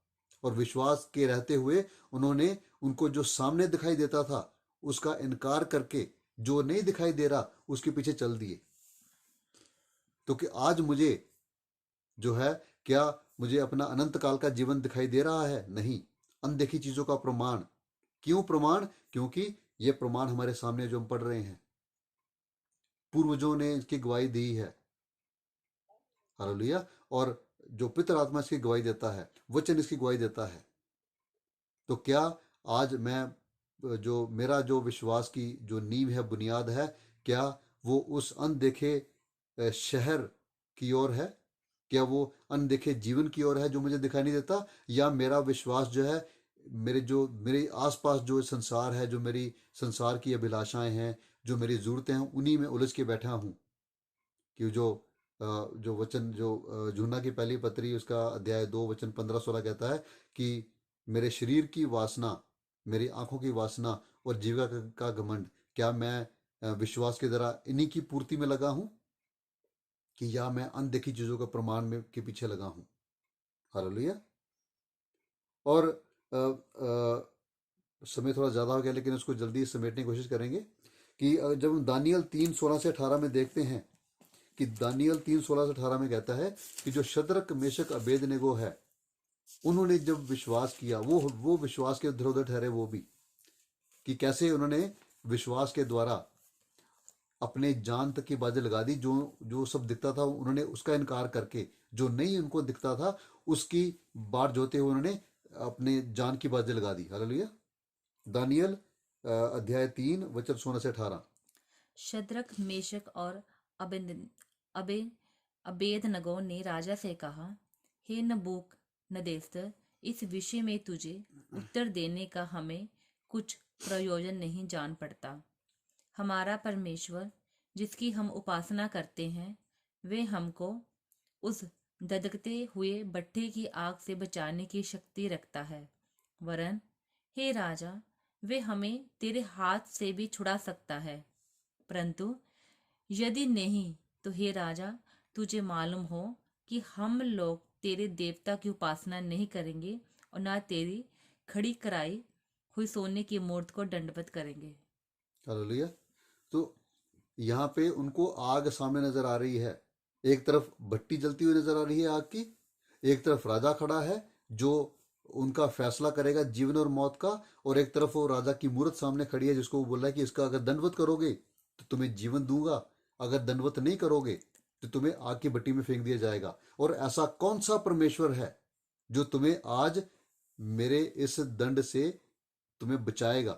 [SPEAKER 1] और विश्वास के रहते हुए उन्होंने उनको जो सामने दिखाई देता था उसका इनकार करके जो नहीं दिखाई दे रहा उसके पीछे चल दिए। तो कि आज मुझे जो है, क्या मुझे अपना अनंत काल का जीवन दिखाई दे रहा है? नहीं, अनदेखी चीजों का प्रमाण। क्यों प्रमाण? क्योंकि ये प्रमाण हमारे सामने जो हम पढ़ रहे हैं, पूर्वजों ने इसकी गवाही दी है। हालेलुया। और जो पितर आत्मा इसकी गवाही देता है, वचन इसकी गवाही देता है। तो क्या आज मैं जो मेरा जो विश्वास की जो नींव है, बुनियाद है, क्या वो उस अनदेखे शहर की ओर है? क्या वो अनदेखे जीवन की ओर है जो मुझे दिखाई नहीं देता? या मेरा विश्वास जो है मेरे आसपास जो संसार है, जो मेरी संसार की अभिलाषाएं हैं, जो मेरी जरूरतें हैं, उन्हीं में उलझ के बैठा हूं? कि जो वचन जो यूहन्ना की पहली पत्री उसका अध्याय 2 वचन 15-16 कहता है कि मेरे शरीर की वासना, मेरी आंखों की वासना और जीविका का घमंड, क्या मैं विश्वास के द्वारा इन्हीं की पूर्ति में लगा हूं, कि या मैं अनदेखी चीजों का प्रमाण में के पीछे लगा हूं? हालेलुया। और समय थोड़ा ज़्यादा हो गया, लेकिन उसको जल्दी समेटने की कोशिश करेंगे कि जब हम दानियल 3:16 से 18 में देखते हैं कि दानियल 3:16 से 18 में कहता है कि जो शद्रक मेशक अबेदनेगो है, उन्होंने जब विश्वास किया, वो विश्वास के धरोधर ठहरे। वो भी कि कैसे उन्होंने विश्वास के द्वारा अपने जान तक की बाजी लगा दी। जो जो सब दिखता था उन्होंने उसका इनकार करके, जो नहीं उनको दिखता था उसकी बाट जोते हुए उन्होंने अपने जान की बाजी लगा दी। हालेलुया। दानियल अध्याय 3 वचन 16 से 18।
[SPEAKER 2] शद्रक, मेशक और अबेद अबे अबेदनगो ने राजा से कहा, हे नबूक नदेस्तर, इस विषय में तुझे उत्तर देने का हमें कुछ प्रयोजन नहीं जान पड़ता। हमारा परमेश्वर जिसकी हम उपासना करते हैं, वे हमको उस धधकते हुए भट्ठे की आग से बचाने की शक्ति रखता है। वरन हे राजा, वे हमें तेरे हाथ से भी छुड़ा सकता है। परंतु यदि नहीं तो हे राजा, तुझे मालूम हो कि हम लोग तेरे देवता की उपासना नहीं करेंगे और ना तेरी खड़ी कराई हुई सोने की मूर्त को दंडवत करेंगे।
[SPEAKER 1] हालेलुया। तो यहाँ पे उनको आग सामने नजर आ रही है। एक तरफ भट्टी जलती हुई नजर आ रही है आग की, एक तरफ राजा खड़ा है जो उनका फैसला करेगा जीवन और मौत का, और एक तरफ वो राजा की मूर्त सामने खड़ी है जिसको वो बोल रहा है कि इसका अगर दंडवत करोगे तो तुम्हें जीवन दूंगा, अगर दंडवत नहीं करोगे तो तुम्हें आग की भट्टी में फेंक दिया जाएगा। और ऐसा कौन सा परमेश्वर है जो तुम्हें आज मेरे इस दंड से तुम्हें बचाएगा?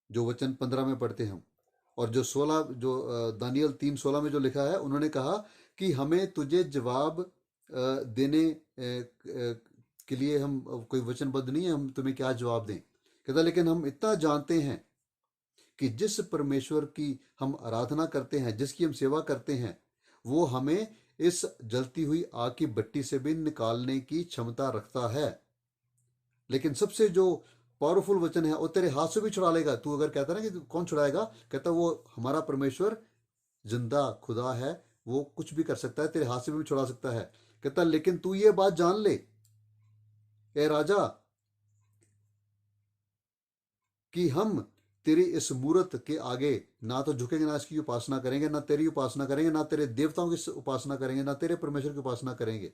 [SPEAKER 1] जो वचन 15 में पढ़ते हैं हम, और जो 16, जो दानियल 3:16 में जो लिखा है, उन्होंने कहा कि हमें तुझे जवाब देने के लिए हम कोई वचनबद्ध नहीं है, हम तुम्हें क्या जवाब दें। कहता लेकिन हम इतना जानते हैं कि जिस परमेश्वर की हम आराधना करते हैं, जिसकी हम सेवा करते हैं, वो हमें इस जलती हुई आग की भट्टी से भी निकालने की क्षमता रखता है। लेकिन सबसे जो पावरफुल वचन है, वो तेरे हाथ से भी छुड़ा लेगा। तू अगर कहता ना कि कौन छुड़ाएगा, कहता वो हमारा परमेश्वर जिंदा खुदा है, वो कुछ भी कर सकता है, तेरे हाथ से भी छुड़ा सकता है। कहता लेकिन तू ये बात जान ले ए राजा कि हम तेरी इस मूर्त के आगे ना तो झुकेंगे, ना इसकी उपासना करेंगे, ना तेरी उपासना करेंगे, ना तेरे देवताओं की उपासना करेंगे, ना तेरे परमेश्वर की उपासना करेंगे।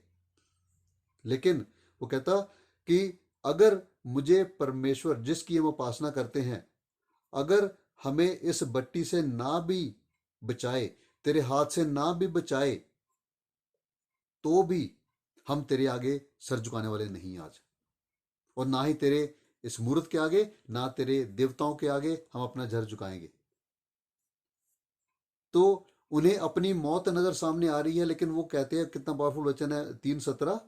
[SPEAKER 1] लेकिन वो कहता कि अगर मुझे परमेश्वर जिसकी हम उपासना करते हैं, अगर हमें इस भट्टी से ना भी बचाए, तेरे हाथ से ना भी बचाए, तो भी हम तेरे आगे सर झुकाने वाले नहीं आज, और ना ही तेरे इस मूर्त के आगे, ना तेरे देवताओं के आगे हम अपना सर झुकाएंगे। तो उन्हें अपनी मौत नजर सामने आ रही है, लेकिन वो कहते हैं, कितना पावरफुल वचन है 3:17,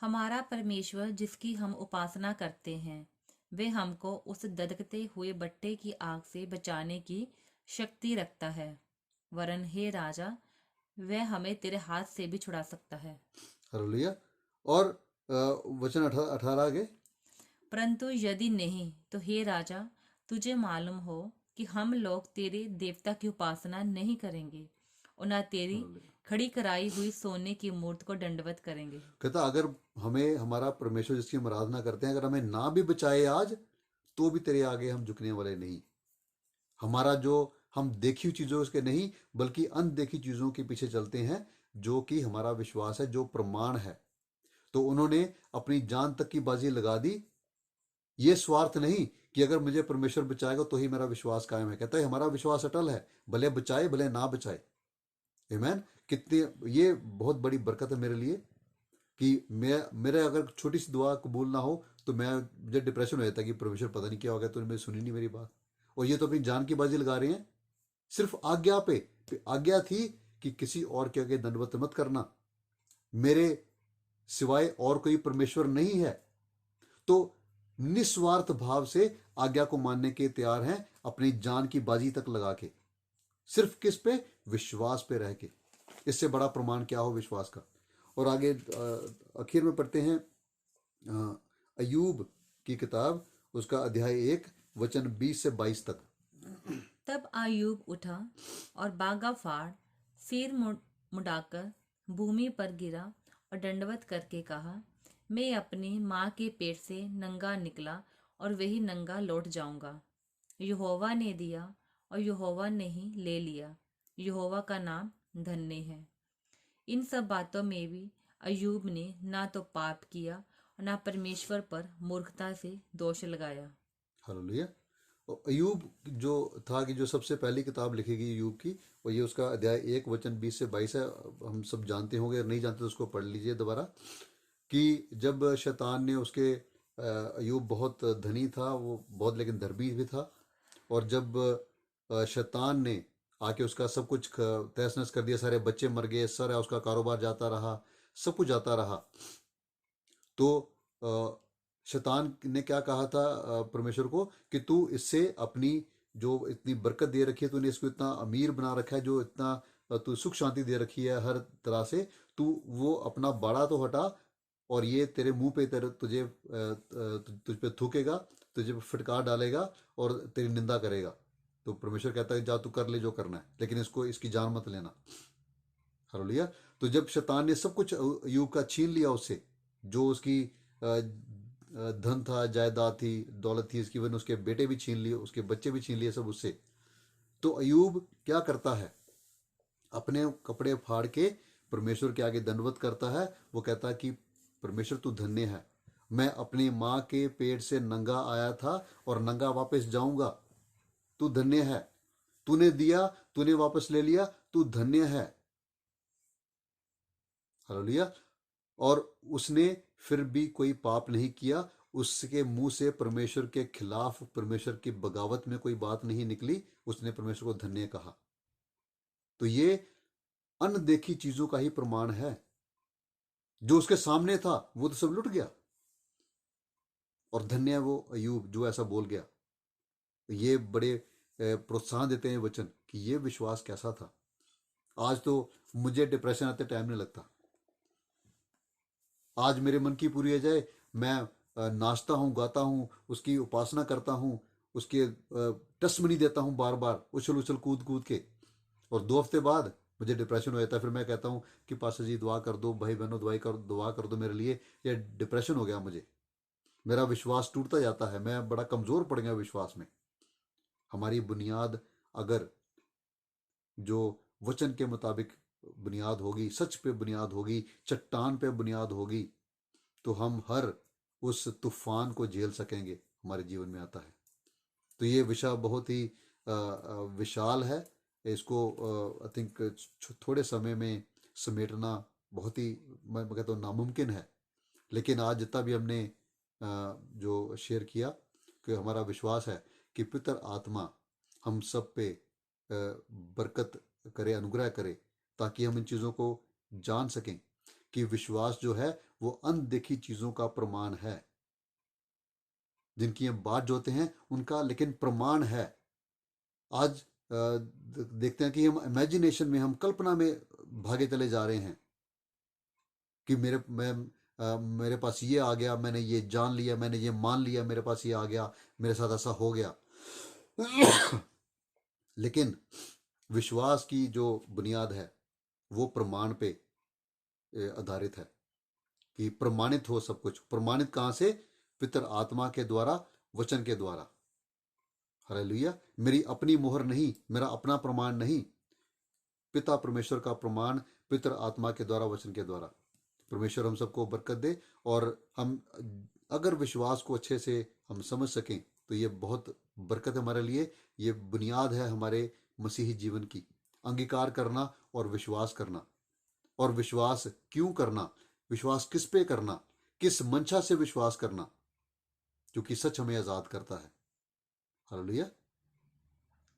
[SPEAKER 2] हमारा परमेश्वर जिसकी हम उपासना करते हैं, वे हमको उस धधकते हुए भट्ठे की आग से बचाने की शक्ति रखता है। वरन हे राजा, वह हमें तेरे हाथ से भी छुड़ा सकता है।
[SPEAKER 1] हालेलुया। और वचन 18 आगे।
[SPEAKER 2] परंतु यदि नहीं तो हे राजा, तुझे मालूम हो कि हम लोग तेरे देवता की उपासना नहीं करेंगे और ना तेरी खड़ी कराई हुई सोने की मूर्त को दंडवत करेंगे।
[SPEAKER 1] कहता अगर हमें हमारा परमेश्वर जिसकी हम आराधना करते हैं, अगर हमें ना भी बचाए आज, तो भी तेरे आगे हम झुकने वाले नहीं। हमारा जो हम देखी चीजों के नहीं, बल्कि अनदेखी चीजों के पीछे चलते हैं, जो कि हमारा विश्वास है, जो प्रमाण है। तो उन्होंने अपनी जान तक की बाजी लगा दी। ये स्वार्थ नहीं कि अगर मुझे परमेश्वर बचाएगा तो ही मेरा विश्वास कायम है। कहता है हमारा विश्वास अटल है, भले बचाए भले ना बचाए। आमीन। कितनी ये बहुत बड़ी बरकत है मेरे लिए कि मैं, मेरे अगर छोटी सी दुआ कबूल ना हो तो मैं, मुझे डिप्रेशन हो जाता है कि परमेश्वर पता नहीं क्या हो गया, तो मेरी सुनी नहीं मेरी बात। और ये तो अपनी जान की बाजी लगा रहे हैं सिर्फ आज्ञा पे। आज्ञा थी कि किसी और के आगे दंडवत मत करना, मेरे सिवाय और कोई परमेश्वर नहीं है। तो निस्वार्थ भाव से आज्ञा को मानने के तैयार हैं, अपनी जान की बाजी तक लगा के। सिर्फ किस पे? विश्वास पे रह के। इससे बड़ा प्रमाण क्या हो विश्वास का। और आगे आखिर में पढ़ते हैं अयूब की किताब, उसका अध्याय 1 वचन 20 से 22 तक।
[SPEAKER 2] तब अय्यूब उठा और बागा फाड़ सिर मुड़ाकर भूमि पर गिरा और दंडवत करके कहा, मैं अपनी माँ के पेट से नंगा निकला और वही नंगा लौट जाऊंगा। यहोवा ने दिया और यहोवा ने ही ले लिया, यहोवा का नाम धन्य है। इन सब बातों में भी अय्यूब ने ना तो पाप किया और ना परमेश्वर पर मूर्खता से दोष लगाया।
[SPEAKER 1] हालेलुया। और अयूब जो था कि जो सबसे पहली किताब लिखेगी अयूब की, और ये उसका अध्याय 1 वचन 20 से 22 है। हम सब जानते होंगे, नहीं जानते तो उसको पढ़ लीजिए दोबारा। कि जब शैतान ने उसके अयूब बहुत धनी था वो बहुत, लेकिन धर्मी भी था। और जब शैतान ने आके उसका सब कुछ तहस नहस कर दिया, सारे बच्चे मर गए, सारा उसका कारोबार जाता रहा, सब कुछ जाता रहा। तो अ, शैतान ने क्या कहा था परमेश्वर को कि तू इससे अपनी जो इतनी बरकत दे रखी है, तूने इसको इतना अमीर बना रखा है, जो इतना तू सुख शांति दे रखी है हर तरह से, तू वो अपना बाड़ा तो हटा, और ये तेरे मुंह पे तेरे तुझे तुझ पे थूकेगा, तुझे फटकार डालेगा और तेरी निंदा करेगा। तो परमेश्वर कहता है जा तू कर ले जो करना है, लेकिन इसको इसकी जान मत लेना। हालेलुया। तो जब शैतान ने सब कुछ अय्यूब का छीन लिया उससे, जो उसकी धन था, जायदाद थी, दौलत थी, इसकी वजह उसके बेटे भी छीन लिए, उसके बच्चे भी छीन लिए सब उससे। तो अय्यूब क्या करता है? अपने कपड़े फाड़ के परमेश्वर के आगे दंडवत करता है। वो कहता है कि परमेश्वर तू धन्य है, मैं अपनी माँ के पेट से नंगा आया था और नंगा वापस जाऊंगा। तू धन्य है, तूने दिया, तूने वापस ले लिया, तू धन्य है। हालेलुया। और उसने फिर भी कोई पाप नहीं किया, उसके मुंह से परमेश्वर के खिलाफ, परमेश्वर की बगावत में कोई बात नहीं निकली, उसने परमेश्वर को धन्य कहा। तो ये अनदेखी चीजों का ही प्रमाण है। जो उसके सामने था वो तो सब लुट गया, और धन्य है वो अयूब जो ऐसा बोल गया। तो ये बड़े प्रोत्साहन देते हैं वचन कि ये विश्वास कैसा था। आज तो मुझे डिप्रेशन आते टाइम नहीं लगता। आज मेरे मन की पूरी हो जाए, मैं नाचता हूँ, गाता हूँ, उसकी उपासना करता हूँ, उसके टस्मनी देता हूँ बार बार, उछल उछल कूद कूद के, और 2 हफ्ते बाद मुझे डिप्रेशन हो जाता है। फिर मैं कहता हूँ कि पास्टर जी दुआ कर दो, भाई बहनों दुआ कर दो मेरे लिए, ये डिप्रेशन हो गया मुझे, मेरा विश्वास टूटता जाता है, मैं बड़ा कमज़ोर पड़ गया विश्वास में। हमारी बुनियाद अगर जो वचन के मुताबिक बुनियाद होगी, सच पे बुनियाद होगी, चट्टान पे बुनियाद होगी, तो हम हर उस तूफान को झेल सकेंगे, हमारे जीवन में आता है। तो ये विषय बहुत ही विशाल है। इसको आई थिंक थोड़े समय में समेटना बहुत ही, मैं कहता हूँ, नामुमकिन है। लेकिन आज जितना भी हमने जो शेयर किया, कि हमारा विश्वास है कि पितर आत्मा हम सब पे बरकत करे, अनुग्रह करे, ताकि हम इन चीज़ों को जान सकें कि विश्वास जो है वो अनदेखी चीज़ों का प्रमाण है, जिनकी हम बात जोते हैं उनका, लेकिन प्रमाण है। आज देखते हैं कि हम इमेजिनेशन में, हम कल्पना में भागे चले जा रहे हैं कि मेरे पास ये आ गया, मैंने ये जान लिया, मैंने ये मान लिया, मेरे पास ये आ गया, मेरे साथ ऐसा हो गया। लेकिन विश्वास की जो बुनियाद है वो प्रमाण पे आधारित है, कि प्रमाणित हो सब कुछ। प्रमाणित कहाँ से? पितर आत्मा के द्वारा, वचन के द्वारा। हालेलुया। मेरी अपनी मोहर नहीं, मेरा अपना प्रमाण नहीं, पिता परमेश्वर का प्रमाण, पितर आत्मा के द्वारा, वचन के द्वारा। परमेश्वर हम सबको बरकत दे। और हम अगर विश्वास को अच्छे से हम समझ सकें तो ये बहुत बरकत है हमारे लिए। ये बुनियाद है हमारे मसीही जीवन की, अंगीकार करना और विश्वास करना। और विश्वास क्यों करना, विश्वास किस पे करना, किस मंशा से विश्वास करना, क्योंकि सच हमें आज़ाद करता है। हालेलुया।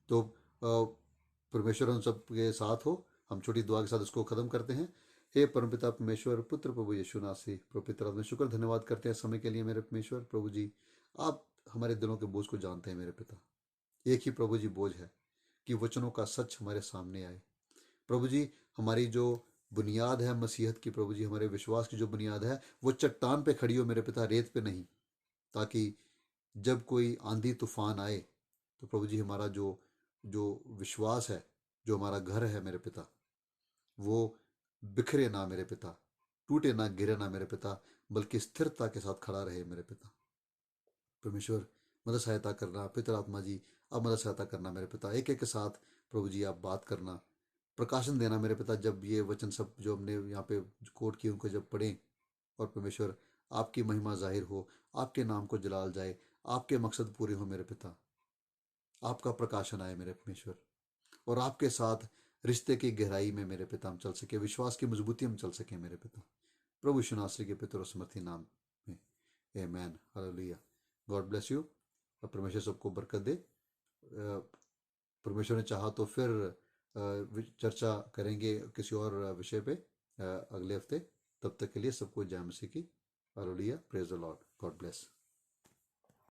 [SPEAKER 1] तो परमेश्वर हम सब के साथ हो। हम छोटी दुआ के साथ इसको खत्म करते हैं। हे परमपिता परमेश्वर, पुत्र प्रभु यीशु नासी, प्रभु पिता में शुक्र धन्यवाद करते हैं समय के लिए मेरे परमेश्वर। प्रभु जी, आप हमारे दिलों के बोझ को जानते हैं मेरे पिता। एक ही प्रभु जी बोझ है कि वचनों का सच हमारे सामने आए। प्रभु जी, हमारी जो बुनियाद है मसीहत की, प्रभु जी हमारे विश्वास की जो बुनियाद है वो चट्टान पे खड़ी हो मेरे पिता, रेत पे नहीं। ताकि जब कोई आंधी तूफान आए तो प्रभु जी हमारा जो जो विश्वास है, जो हमारा घर है मेरे पिता, वो बिखरे ना मेरे पिता, टूटे ना, गिरे ना मेरे पिता, बल्कि स्थिरता के साथ खड़ा रहे मेरे पिता। परमेश्वर, मदद सहायता करना, पितर आत्मा जी अब मदद सहायता करना मेरे पिता। एक एक के साथ प्रभु जी आप बात करना, प्रकाशन देना मेरे पिता। जब ये वचन सब जो हमने यहाँ पे कोट किए उनको जब पढ़ें, और परमेश्वर आपकी महिमा जाहिर हो, आपके नाम को जलाल जाए, आपके मकसद पूरे हो मेरे पिता। आपका प्रकाशन आए मेरे परमेश्वर, और आपके साथ रिश्ते की गहराई में मेरे पिता हम चल सके, विश्वास की मजबूती हम चल सके मेरे पिता, प्रभु यीशु नासरी के पितर और समर्थी नाम में। आमेन, हालेलुया। God bless you. परमेश्वर सबको बरकत दे। परमेश्वर ने चाहा तो फिर चर्चा करेंगे किसी और विषय पे अगले हफ्ते। तब तक के लिए सबको जय मसीह की। Hallelujah, praise the Lord, God bless.